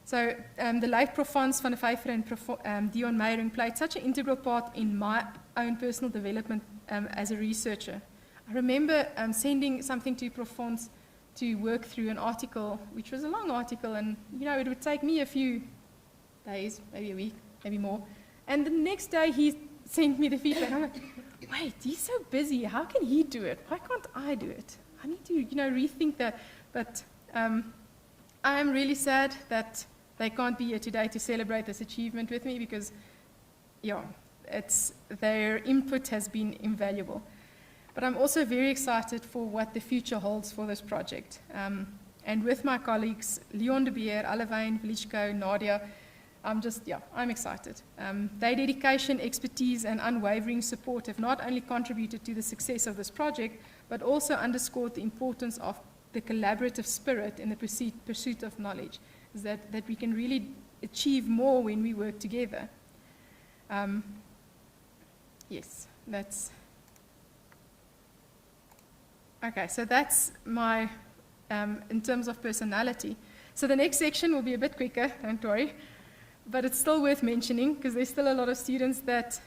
So the late Prof Fons van der Vyver and Prof Dion Meyering played such an integral part in my own personal development as a researcher. I remember sending something to Prof Fons to work through an article, which was a long article, and it would take me a few days, maybe a week, maybe more. And the next day he sent me the feedback. I'm like, wait, he's so busy. How can he do it? Why can't I do it? I need to, rethink that. But I am really sad that they can't be here today to celebrate this achievement with me, because, their input has been invaluable. But I'm also very excited for what the future holds for this project. And with my colleagues, Leon de Beer, Olivain, Velichko, Nadia, I'm excited. Their dedication, expertise, and unwavering support have not only contributed to the success of this project, but also underscored the importance of the collaborative spirit in the pursuit of knowledge, is that we can really achieve more when we work together. Yes, that's... Okay, so that's my, in terms of personality. So the next section will be a bit quicker, don't worry, but it's still worth mentioning, because there's still a lot of students that,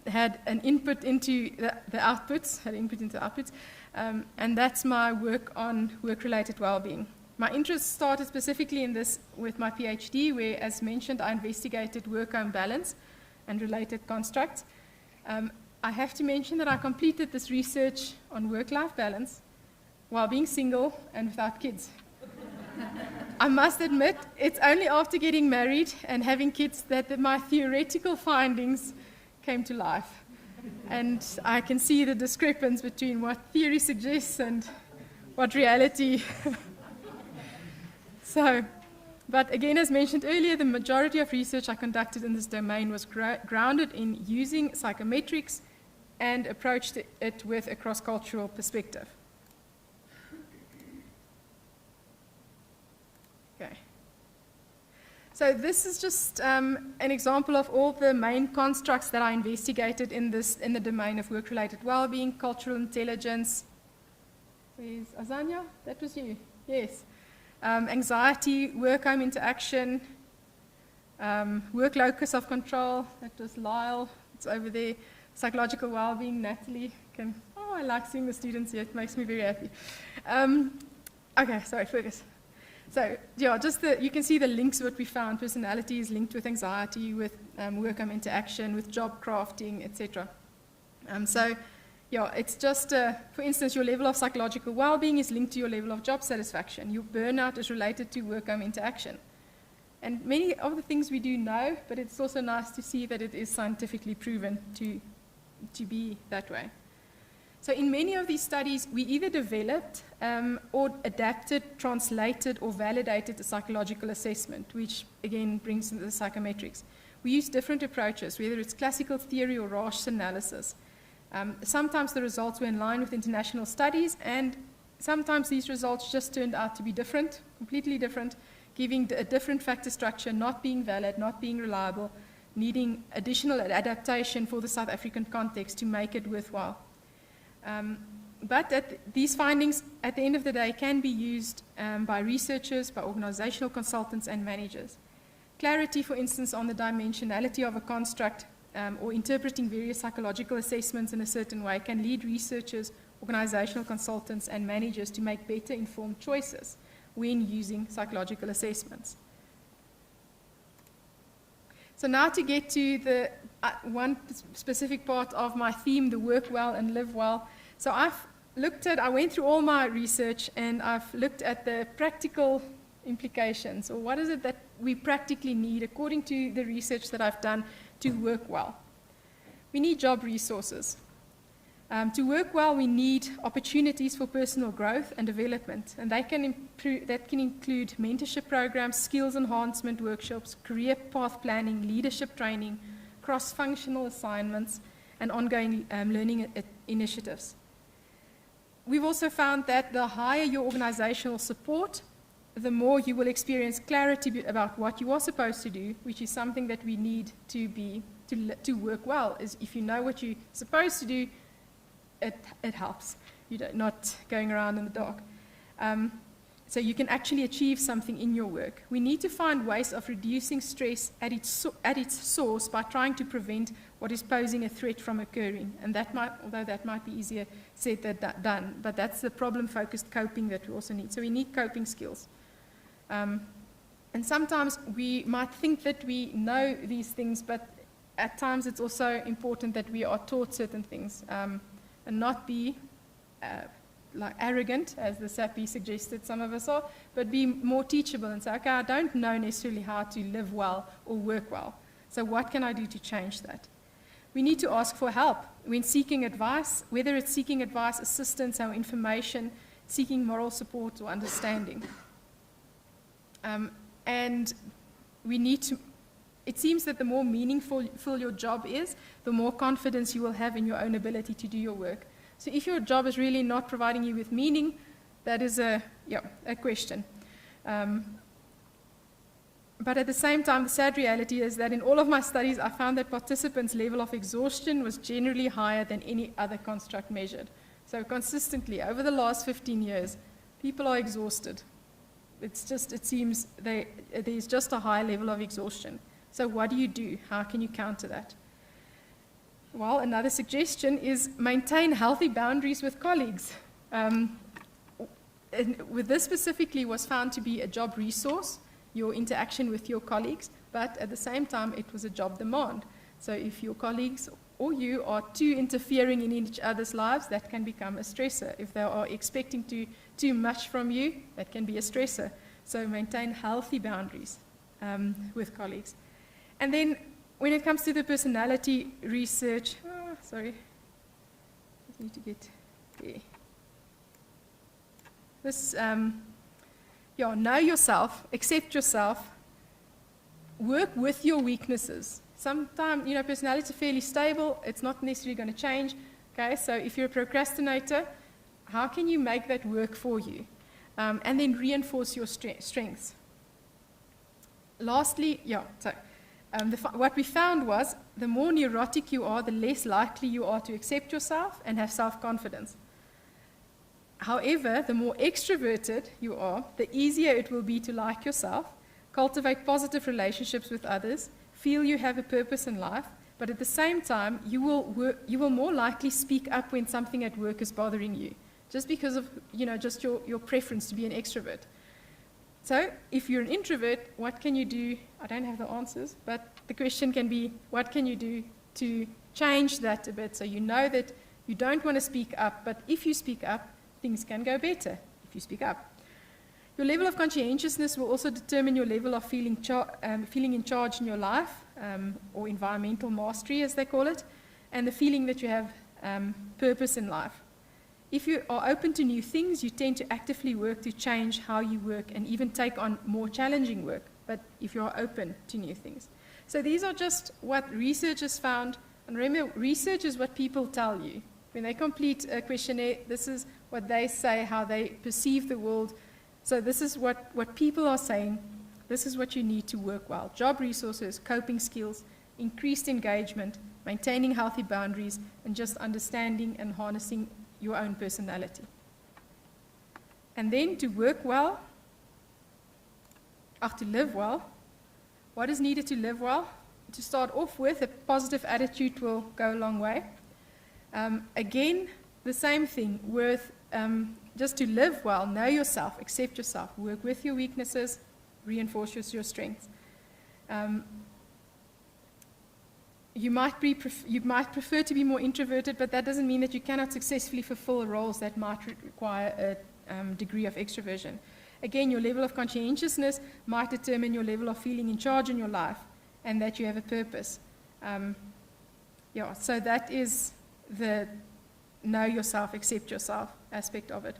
had an input into the outputs, and that's my work on work-related well-being. My interest started specifically in this with my PhD, where, as mentioned, I investigated work-home balance and related constructs. I have to mention that I completed this research on work-life balance while being single and without kids. I must admit, it's only after getting married and having kids that my theoretical findings came to life. And I can see the discrepancy between what theory suggests and what reality. But again, as mentioned earlier, the majority of research I conducted in this domain was grounded in using psychometrics and approached it with a cross-cultural perspective. Okay. So this is just an example of all the main constructs that I investigated in the domain of work-related well-being, cultural intelligence. Where's Azania? That was you. Yes. Anxiety, work-home interaction, work locus of control. That was Lyle. It's over there. Psychological well-being. Natalie can. Oh, I like seeing the students here. It makes me very happy. Okay, sorry, focus. So, yeah, you can see the links what we found. Personality is linked with anxiety, with work-home interaction, with job crafting, etc. Yeah, it's just, for instance, your level of psychological well-being is linked to your level of job satisfaction. Your burnout is related to work-home interaction. And many of the things we do know, but it's also nice to see that it is scientifically proven to be that way. So in many of these studies, we either developed or adapted, translated, or validated a psychological assessment, which again brings in the psychometrics. We use different approaches, whether it's classical theory or Rasch analysis. Sometimes the results were in line with international studies, and sometimes these results just turned out to be different, completely different, giving a different factor structure, not being valid, not being reliable, needing additional adaptation for the South African context to make it worthwhile. But these findings, at the end of the day, can be used by researchers, by organizational consultants and managers. Clarity, for instance, on the dimensionality of a construct or interpreting various psychological assessments in a certain way can lead researchers, organizational consultants and managers to make better informed choices when using psychological assessments. So now to get to the one specific part of my theme, the work well and live well. So I went through all my research and I've looked at the practical implications, or what is it that we practically need according to the research that I've done to work well. We need job resources. To work well, we need opportunities for personal growth and development, and that can include mentorship programs, skills enhancement workshops, career path planning, leadership training, cross-functional assignments, and ongoing learning initiatives. We've also found that the higher your organizational support, the more you will experience clarity about what you are supposed to do, which is something that we need to work well. Is if you know what you're supposed to do, it helps. You're not going around in the dark. So you can actually achieve something in your work. We need to find ways of reducing stress at its source by trying to prevent what is posing a threat from occurring. And although that might be easier said than done, but that's the problem-focused coping that we also need. So we need coping skills. And sometimes we might think that we know these things, but at times it's also important that we are taught certain things and not be like arrogant, as the SAPI suggested some of us are, but be more teachable and say, okay, I don't know necessarily how to live well or work well. So what can I do to change that? We need to ask for help when seeking advice, whether it's seeking advice, assistance, or information, seeking moral support or understanding. And we need to, it seems that the more meaningful your job is, the more confidence you will have in your own ability to do your work. So if your job is really not providing you with meaning, that is a question. But at the same time, the sad reality is that in all of my studies, I found that participants' level of exhaustion was generally higher than any other construct measured. So consistently, over the last 15 years, people are exhausted. It seems there's just a high level of exhaustion. So what do you do? How can you counter that? Well, another suggestion is maintain healthy boundaries with colleagues. And with this specifically was found to be a job resource, your interaction with your colleagues, but at the same time it was a job demand. So if your colleagues or you are too interfering in each other's lives, that can become a stressor. If they are expecting too much from you, that can be a stressor. So maintain healthy boundaries with colleagues. And then when it comes to the personality research, sorry, I need to get there. This, know yourself, accept yourself, work with your weaknesses. Sometimes, personality is fairly stable, it's not necessarily going to change. Okay, so if you're a procrastinator, how can you make that work for you? And then reinforce your strengths. Lastly, what we found was the more neurotic you are, the less likely you are to accept yourself and have self-confidence. However, the more extroverted you are, the easier it will be to like yourself, cultivate positive relationships with others, feel you have a purpose in life, but at the same time, you will more likely speak up when something at work is bothering you, just because of just your preference to be an extrovert. So if you're an introvert, what can you do? I don't have the answers, but the question can be, what can you do to change that a bit so you know that you don't want to speak up, but if you speak up, things can go better if you speak up. Your level of conscientiousness will also determine your level of feeling in charge in your life, or environmental mastery, as they call it, and the feeling that you have purpose in life. If you are open to new things, you tend to actively work to change how you work and even take on more challenging work, but if you are open to new things. So these are just what researchers found, and remember, research is what people tell you. When they complete a questionnaire, this is what they say, how they perceive the world. So this is what people are saying. This is what you need to work well. Job resources, coping skills, increased engagement, maintaining healthy boundaries, and just understanding and harnessing your own personality. And then to work well, or to live well, what is needed to live well? To start off with, a positive attitude will go a long way. Again, the same thing with just to live well, know yourself, accept yourself, work with your weaknesses, reinforce your strengths. You might prefer to be more introverted, but that doesn't mean that you cannot successfully fulfill roles that might require a degree of extroversion. Again, your level of conscientiousness might determine your level of feeling in charge in your life and that you have a purpose. So that is the know yourself, accept yourself aspect of it.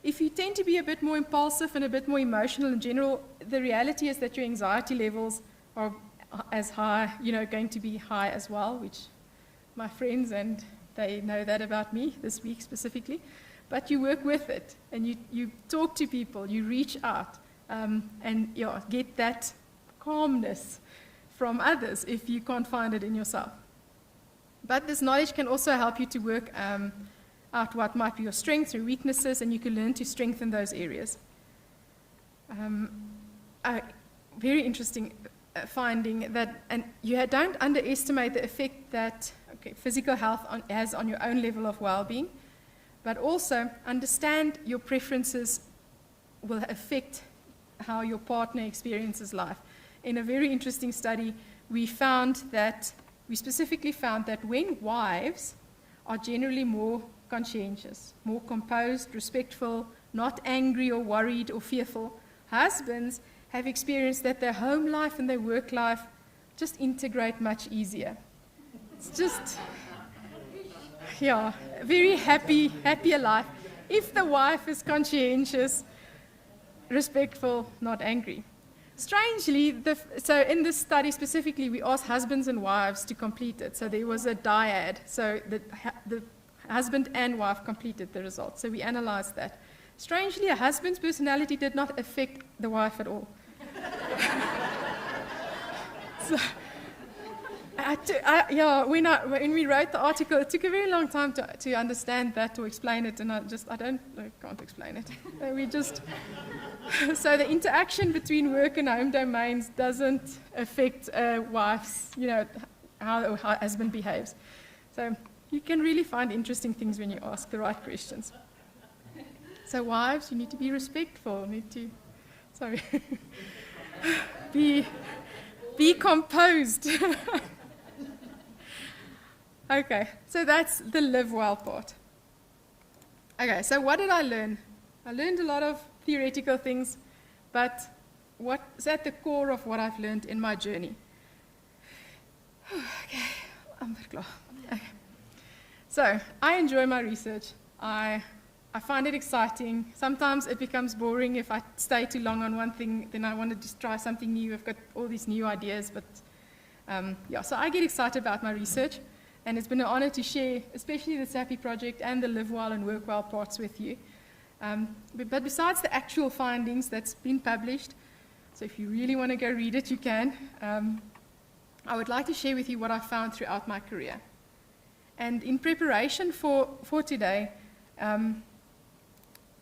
If you tend to be a bit more impulsive and a bit more emotional in general, the reality is that your anxiety levels are as high, going to be high as well, which my friends, and they know that about me this week specifically. But you work with it, and you talk to people, you reach out, and get that calmness from others if you can't find it in yourself. But this knowledge can also help you to work out what might be your strengths or weaknesses, and you can learn to strengthen those areas. Very interesting finding that, and you don't underestimate the effect that physical health has on your own level of well-being, but also understand your preferences will affect how your partner experiences life. In a very interesting study, we specifically found that when wives are generally more conscientious, more composed, respectful, not angry or worried or fearful, husbands have experienced that their home life and their work life just integrate much easier. It's just, very happier life. If the wife is conscientious, respectful, not angry. Strangely, so in this study specifically, we asked husbands and wives to complete it. So there was a dyad. So the husband and wife completed the results. So we analyzed that. Strangely, a husband's personality did not affect the wife at all. So, when we wrote the article, it took a very long time to understand that, to explain it, and I can't explain it. So the interaction between work and home domains doesn't affect a wife's, how a husband behaves. So you can really find interesting things when you ask the right questions. So wives, you need to be respectful, be composed. Okay, so that's the live well part. Okay, so what did I learn? I learned a lot of theoretical things, but what's at the core of what I've learned in my journey? Okay, I'm very glad. Okay. So, I enjoy my research. I find it exciting. Sometimes it becomes boring if I stay too long on one thing, then I want to just try something new. I've got all these new ideas, but so I get excited about my research, and it's been an honor to share, especially the SAPI project and the Live Well and Work Well parts with you. But besides the actual findings that's been published, so if you really want to go read it, you can, I would like to share with you what I found throughout my career. And in preparation for today,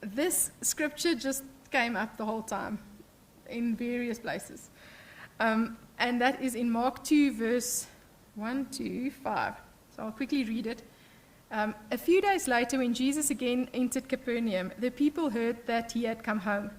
this scripture just came up the whole time in various places. And that is in Mark 2, verse 1 to 5. So I'll quickly read it. A few days later, when Jesus again entered Capernaum, the people heard that he had come home.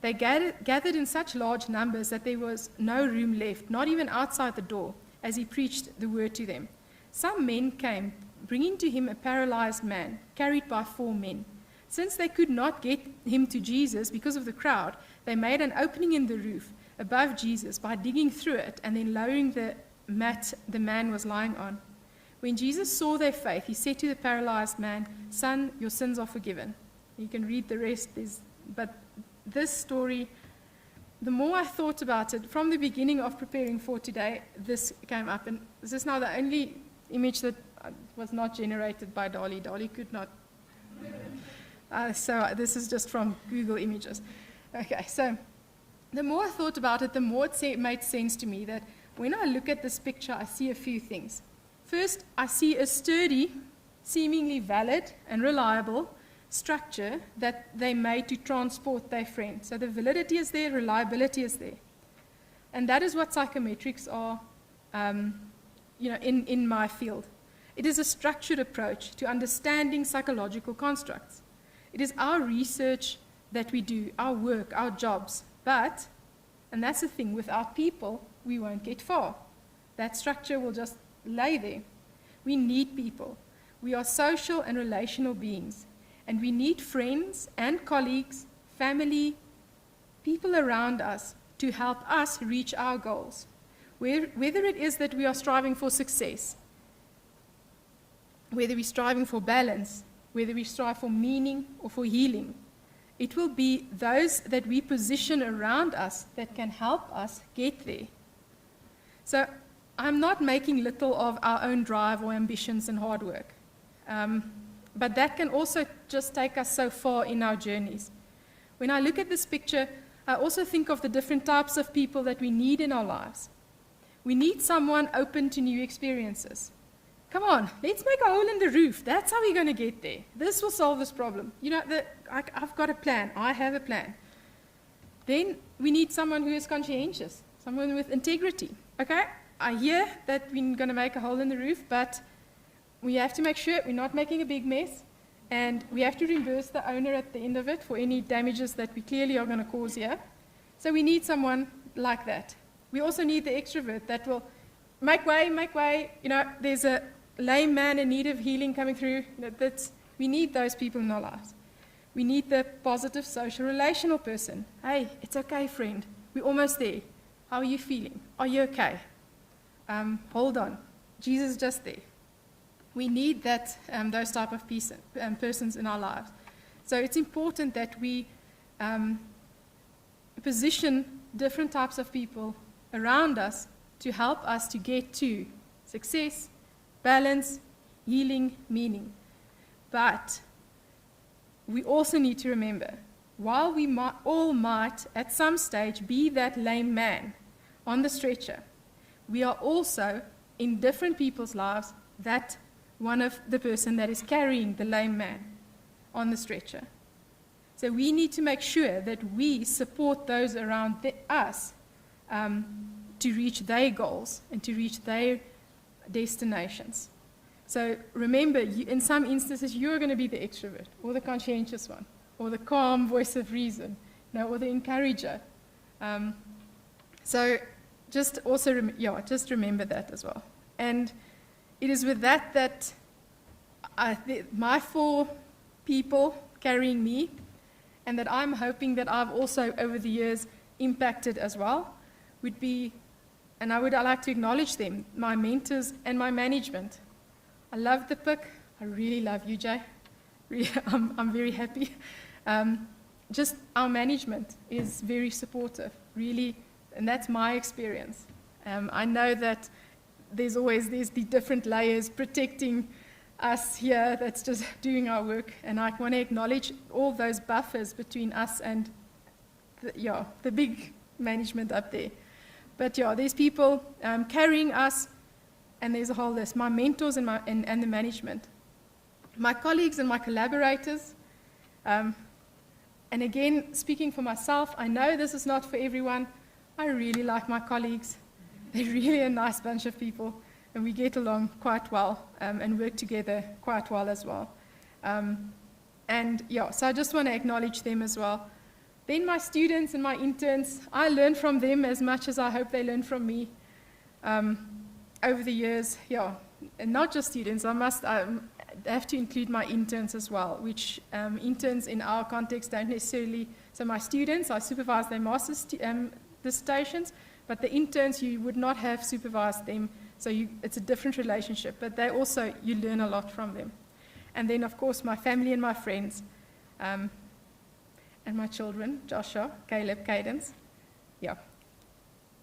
They gathered in such large numbers that there was no room left, not even outside the door, as he preached the word to them. Some men came, bringing to him a paralyzed man, carried by 4 men. Since they could not get him to Jesus because of the crowd, they made an opening in the roof above Jesus by digging through it and then lowering the mat the man was lying on. When Jesus saw their faith, he said to the paralyzed man, "Son, your sins are forgiven." You can read the rest, but this story, the more I thought about it, from the beginning of preparing for today, this came up. And this is now the only image that was not generated by DALL-E. DALL-E could not. So this is just from Google Images. Okay, so the more I thought about it, the more it made sense to me that when I look at this picture, I see a few things. First, I see a sturdy, seemingly valid and reliable structure that they made to transport their friend. So the validity is there, reliability is there. And that is what psychometrics are in my field. It is a structured approach to understanding psychological constructs. It is our research that we do, our work, our jobs. But, and that's the thing, without people, we won't get far. That structure will just lay there. We need people. We are social and relational beings. And we need friends and colleagues, family, people around us to help us reach our goals. Whether it is that we are striving for success, whether we're striving for balance, whether we strive for meaning or for healing, it will be those that we position around us that can help us get there. So I'm not making little of our own drive or ambitions and hard work. But that can also just take us so far in our journeys. When I look at this picture, I also think of the different types of people that we need in our lives. We need someone open to new experiences. Come on, let's make a hole in the roof. That's how we're going to get there. This will solve this problem. I've got a plan. I have a plan. Then we need someone who is conscientious, someone with integrity. Okay, I hear that we're going to make a hole in the roof, but we have to make sure we're not making a big mess, and we have to reimburse the owner at the end of it for any damages that we clearly are going to cause here. So we need someone like that. We also need the extrovert that will make way. There's a lame man in need of healing coming through. We need those people in our lives. We need the positive social relational person. Hey, it's okay, friend. We're almost there. How are you feeling? Are you okay? Hold on. Jesus is just there. We need those type of persons in our lives. So it's important that we position different types of people around us to help us to get to success, balance, healing, meaning. But we also need to remember, while we all might at some stage be that lame man on the stretcher, we are also in different people's lives that one of the person that is carrying the lame man on the stretcher. So we need to make sure that we support those around us to reach their goals and to reach their destinations. So remember, in some instances, you're going to be the extrovert, or the conscientious one, or the calm voice of reason, or the encourager. So just also, just remember that as well. And it is with that my 4 people carrying me, and that I'm hoping that I've also, over the years, impacted as well, would be, and I'd like to acknowledge them, my mentors and my management. I love the PIC. I really love you, Jay. Really, I'm very happy. Just our management is very supportive, really, and that's my experience. I know that there's the different layers protecting us here that's just doing our work, and I want to acknowledge all those buffers between us and the big management up there. But there's people carrying us, and there's a whole list. My mentors and the management. My colleagues and my collaborators. And again, speaking for myself, I know this is not for everyone. I really like my colleagues. They're really a nice bunch of people, and we get along quite well and work together quite well as well. So I just want to acknowledge them as well. Then my students and my interns, I learn from them as much as I hope they learn from me over the years. And not just students, I have to include my interns as well, which interns in our context don't necessarily, so my students, I supervise their master's dissertations, but the interns, you would not have supervised them, so it's a different relationship, but they also, you learn a lot from them. And then, of course, my family and my friends, and my children, Joshua, Caleb, Cadence.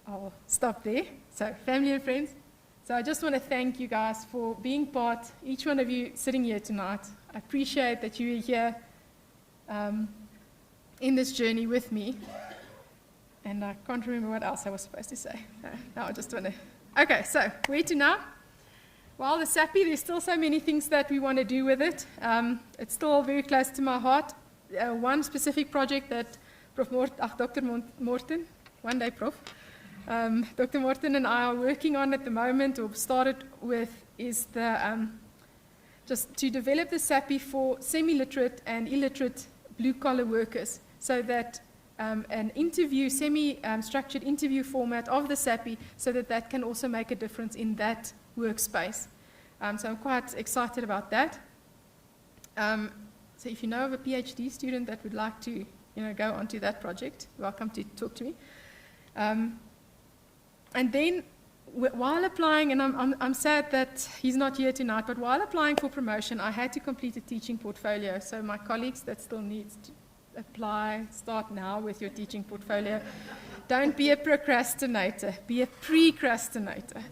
I'll stop there. So, family and friends. So I just want to thank you guys for being part, each one of you sitting here tonight. I appreciate that you are here in this journey with me. And I can't remember what else I was supposed to say. No, I just want to... Okay, so where to now? Well, the SAPI, there's still so many things that we want to do with it. It's still very close to my heart. One specific project that Dr. Morten, one day Prof, Dr. Morten and I are working on at the moment, or started with, is the just to develop the SAPI for semi-literate and illiterate blue-collar workers, so that an interview, semi-structured interview format of the SAPI, so that that can also make a difference in that workspace. So I'm quite excited about that. So if you know of a PhD student that would like to, go onto that project, welcome to talk to me. And then, while applying, and I'm sad that he's not here tonight, but while applying for promotion, I had to complete a teaching portfolio. So my colleagues that still needs to apply, start now with your teaching portfolio. Don't be a procrastinator, be a precrastinator.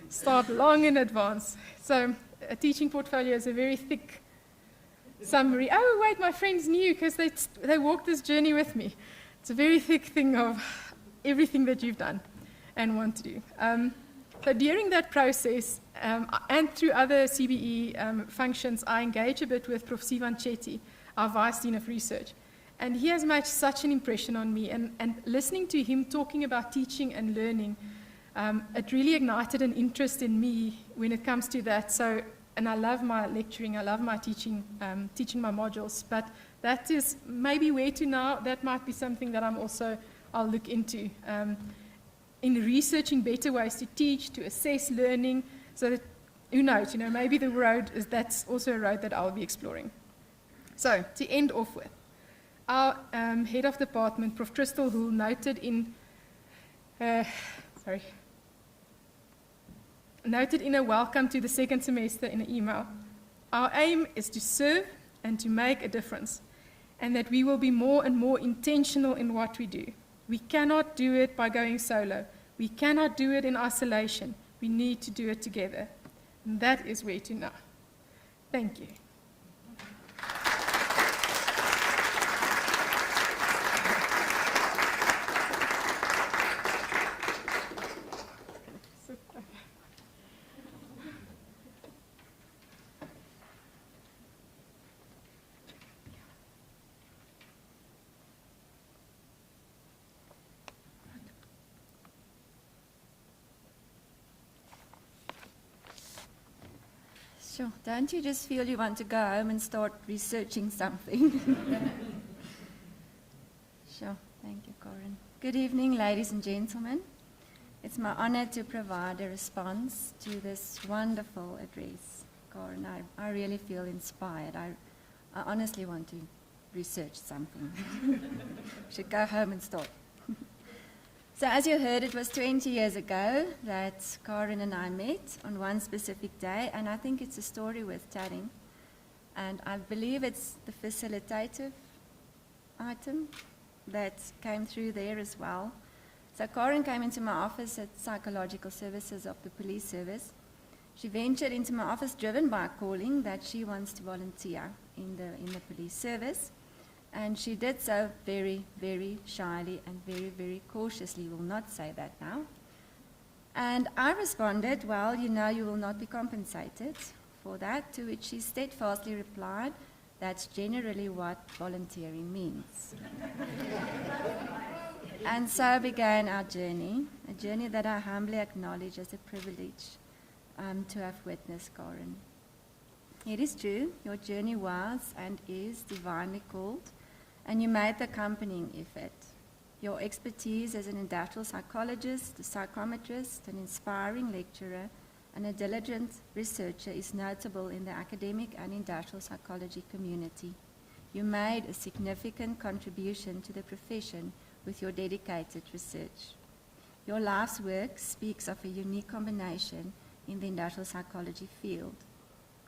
Start long in advance. So a teaching portfolio is a very thick summary. Oh, wait, my friends knew because they walked this journey with me. It's a very thick thing of everything that you've done and want to do. So during that process, and through other CBE functions, I engage a bit with Prof Sivan Chetty, our Vice Dean of Research. And he has made such an impression on me. And listening to him talking about teaching and learning, it really ignited an interest in me when it comes to that. So, and I love my lecturing, I love my teaching, teaching my modules, but that is maybe where to now. That might be something that I'll look into in researching better ways to teach, to assess learning, so that, who knows, maybe that's also a road that I'll be exploring. So, to end off with, our head of department, Prof Crystal Hool, noted in a welcome to the second semester in an email, our aim is to serve and to make a difference, and that we will be more and more intentional in what we do. We cannot do it by going solo. We cannot do it in isolation. We need to do it together. And that is where to now. Thank you. Sure. Don't you just feel you want to go home and start researching something? Sure. Thank you, Carin. Good evening, ladies and gentlemen. It's my honor to provide a response to this wonderful address. Carin, I really feel inspired. I honestly want to research something. Should go home and start. So as you heard, it was 20 years ago that Carin and I met on one specific day, and I think it's a story worth telling. And I believe it's the facilitative item that came through there as well. So Carin came into my office at Psychological Services of the Police Service. She ventured into my office driven by a calling that she wants to volunteer in the police service. And she did so very, very shyly and very, very cautiously. Will not say that now. And I responded, well, you know you will not be compensated for that, to which she steadfastly replied, that's generally what volunteering means. And so began our journey, a journey that I humbly acknowledge as a privilege to have witnessed, Carin. It is true, your journey was and is divinely called, and you made the accompanying effort. Your expertise as an industrial psychologist, a psychometrist, an inspiring lecturer, and a diligent researcher is notable in the academic and industrial psychology community. You made a significant contribution to the profession with your dedicated research. Your life's work speaks of a unique combination in the industrial psychology field.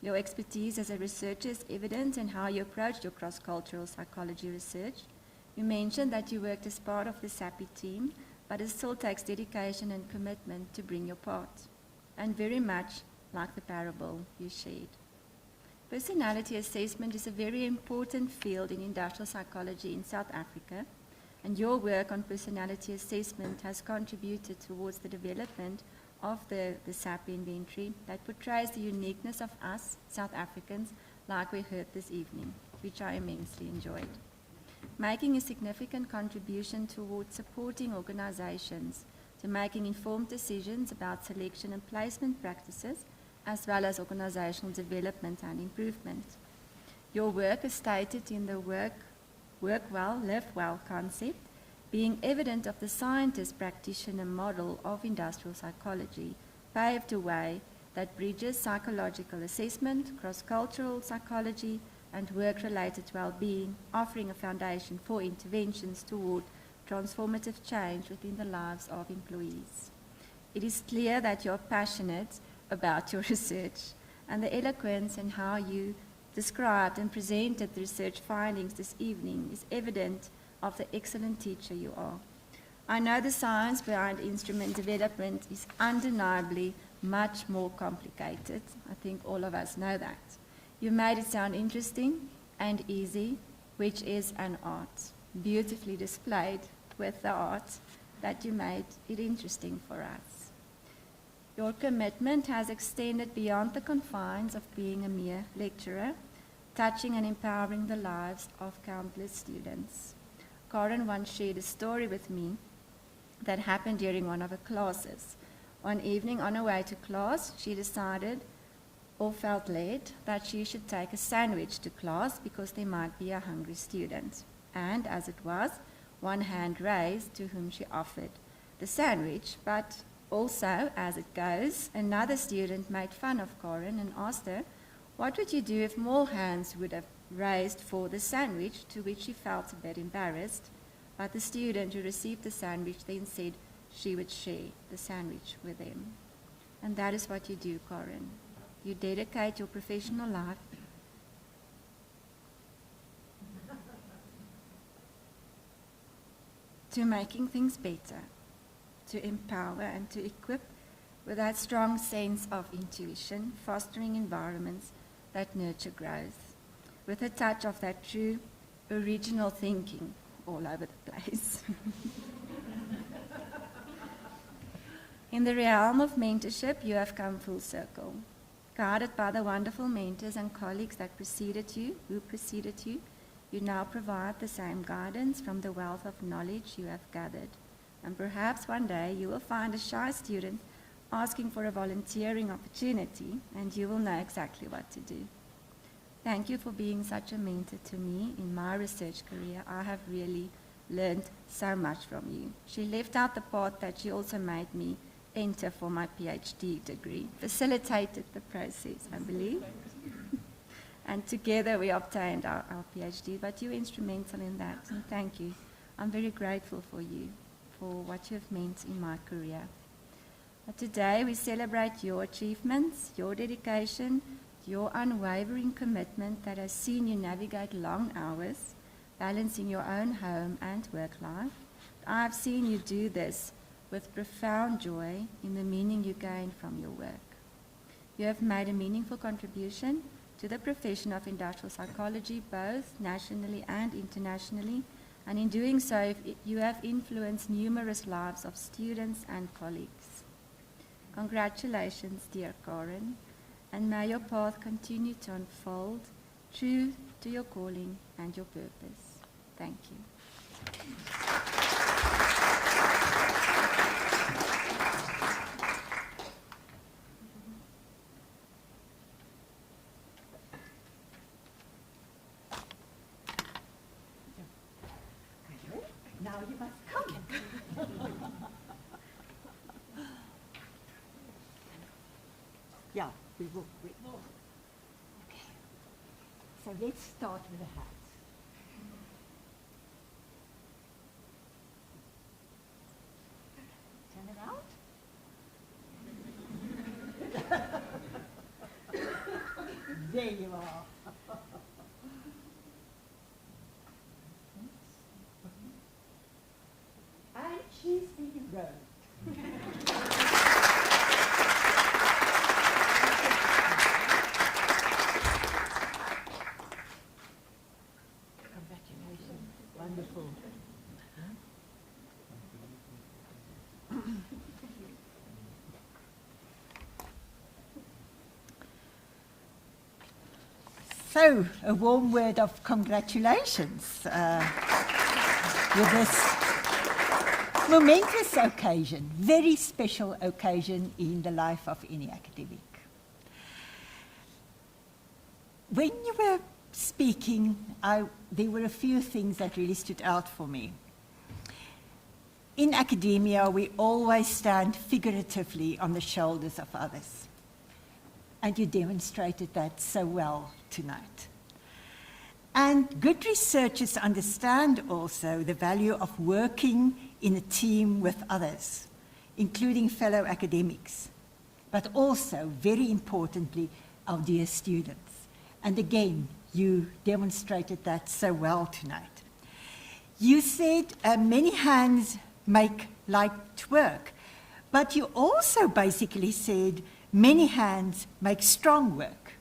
Your expertise as a researcher is evident in how you approached your cross-cultural psychology research. You mentioned that you worked as part of the SAPI team, but it still takes dedication and commitment to bring your part, and very much like the parable you shared. Personality assessment is a very important field in industrial psychology in South Africa, and your work on personality assessment has contributed towards the development of the SAPI inventory that portrays the uniqueness of us, South Africans, like we heard this evening, which I immensely enjoyed. Making a significant contribution towards supporting organizations to making informed decisions about selection and placement practices, as well as organizational development and improvement. Your work is stated in the work well, live well concept, being evident of the scientist-practitioner model of industrial psychology, paved a way that bridges psychological assessment, cross-cultural psychology, and work-related well-being, offering a foundation for interventions toward transformative change within the lives of employees. It is clear that you're passionate about your research, and the eloquence in how you described and presented the research findings this evening is evident of the excellent teacher you are. I know the science behind instrument development is undeniably much more complicated. I think all of us know that. You made it sound interesting and easy, which is an art, beautifully displayed with the art that you made it interesting for us. Your commitment has extended beyond the confines of being a mere lecturer, touching and empowering the lives of countless students. Carin once shared a story with me that happened during one of her classes. One evening on her way to class, she decided or felt led that she should take a sandwich to class because there might be a hungry student. And as it was, one hand raised to whom she offered the sandwich, but also, as it goes, another student made fun of Carin and asked her, what would you do if more hands would have raised for the sandwich, to which she felt a bit embarrassed, but the student who received the sandwich then said she would share the sandwich with them. And that is what you do, Carin. You dedicate your professional life to making things better, to empower and to equip with that strong sense of intuition, fostering environments that nurture growth, with a touch of that true original thinking all over the place. In the realm of mentorship, you have come full circle. Guided by the wonderful mentors and colleagues that preceded you, you now provide the same guidance from the wealth of knowledge you have gathered. And perhaps one day you will find a shy student asking for a volunteering opportunity, and you will know exactly what to do. Thank you for being such a mentor to me in my research career. I have really learned so much from you. She left out the part that she also made me enter for my PhD degree, facilitated the process, I believe. And together we obtained our PhD, but you were instrumental in that, and thank you. I'm very grateful for you, for what you have meant in my career. But today we celebrate your achievements, your dedication, your unwavering commitment that has seen you navigate long hours, balancing your own home and work life. I have seen you do this with profound joy in the meaning you gain from your work. You have made a meaningful contribution to the profession of industrial psychology, both nationally and internationally, and in doing so, you have influenced numerous lives of students and colleagues. Congratulations, dear Carin, and may your path continue to unfold true to your calling and your purpose. Thank you. Now you must come. Yeah, we will. Okay. So let's start with the hats. Turn around. There you are. And she's being robed. Congratulations. Wonderful. So, a warm word of congratulations with this momentous occasion, very special occasion in the life of any academic. When you were speaking, there were a few things that really stood out for me. In academia, we always stand figuratively on the shoulders of others. And you demonstrated that so well tonight. And good researchers understand also the value of working in a team with others, including fellow academics, but also, very importantly, our dear students. And again, you demonstrated that so well tonight. You said many hands make light work, but you also basically said many hands make strong work.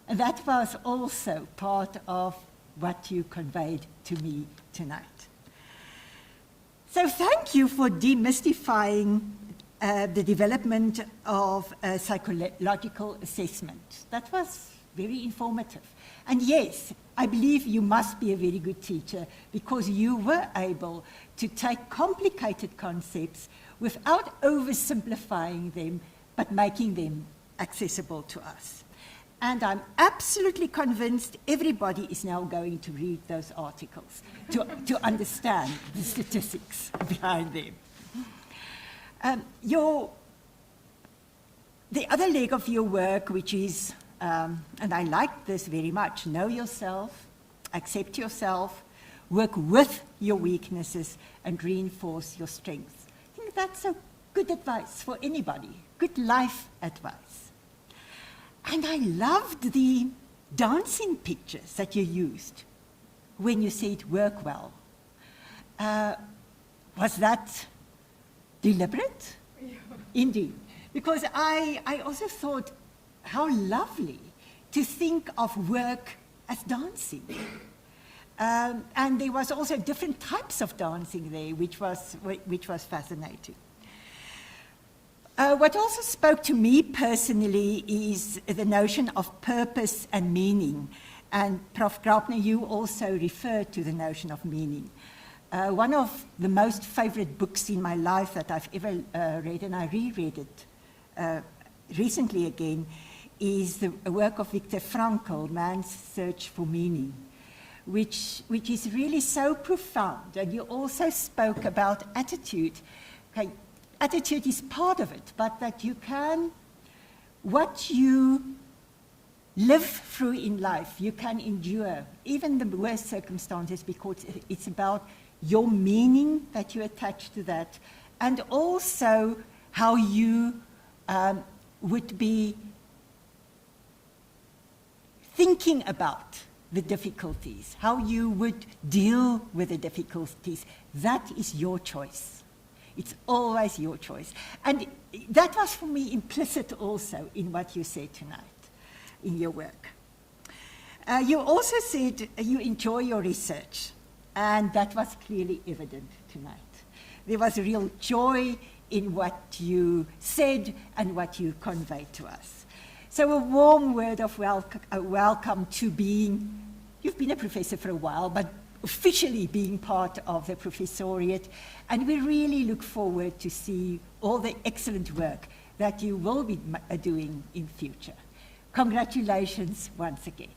And that was also part of what you conveyed to me tonight. So thank you for demystifying the development of psychological assessment. That was very informative. And yes, I believe you must be a very good teacher because you were able to take complicated concepts without oversimplifying them, but making them accessible to us. And I'm absolutely convinced everybody is now going to read those articles to understand the statistics behind them. The other leg of your work, which is, and I like this very much, know yourself, accept yourself, work with your weaknesses, and reinforce your strengths. I think that's a good advice for anybody, good life advice. And I loved the dancing pictures that you used when you said work well. Was that deliberate? Yeah. Indeed. Because I also thought how lovely to think of work as dancing. And there was also different types of dancing there, which was fascinating. What also spoke to me personally is the notion of purpose and meaning. And Prof Grabner, you also referred to the notion of meaning. One of the most favorite books in my life that I've ever read, and I reread it recently again, is the work of Viktor Frankl, Man's Search for Meaning, which is really so profound. And you also spoke about attitude. Okay, attitude is part of it, but that you can, what you live through in life, you can endure, even the worst circumstances, because it's about your meaning that you attach to that, and also how you would be thinking about the difficulties, how you would deal with the difficulties. That is your choice. It's always your choice. And that was for me implicit also in what you said tonight in your work. You also said you enjoy your research, and that was clearly evident tonight. There was a real joy in what you said and what you conveyed to us. So a warm word of welcome to being, you've been a professor for a while, but officially being part of the professoriate, and we really look forward to see all the excellent work that you will be doing in future. Congratulations once again.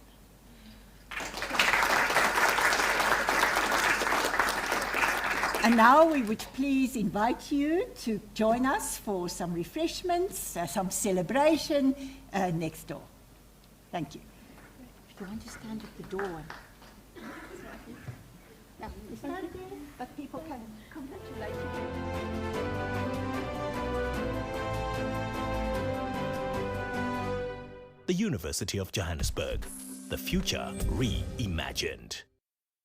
And now we would please invite you to join us for some refreshments, some celebration next door. Thank you. If you want to stand at the door. Yeah, you stand there, but people can congratulate you. The University of Johannesburg, the future reimagined.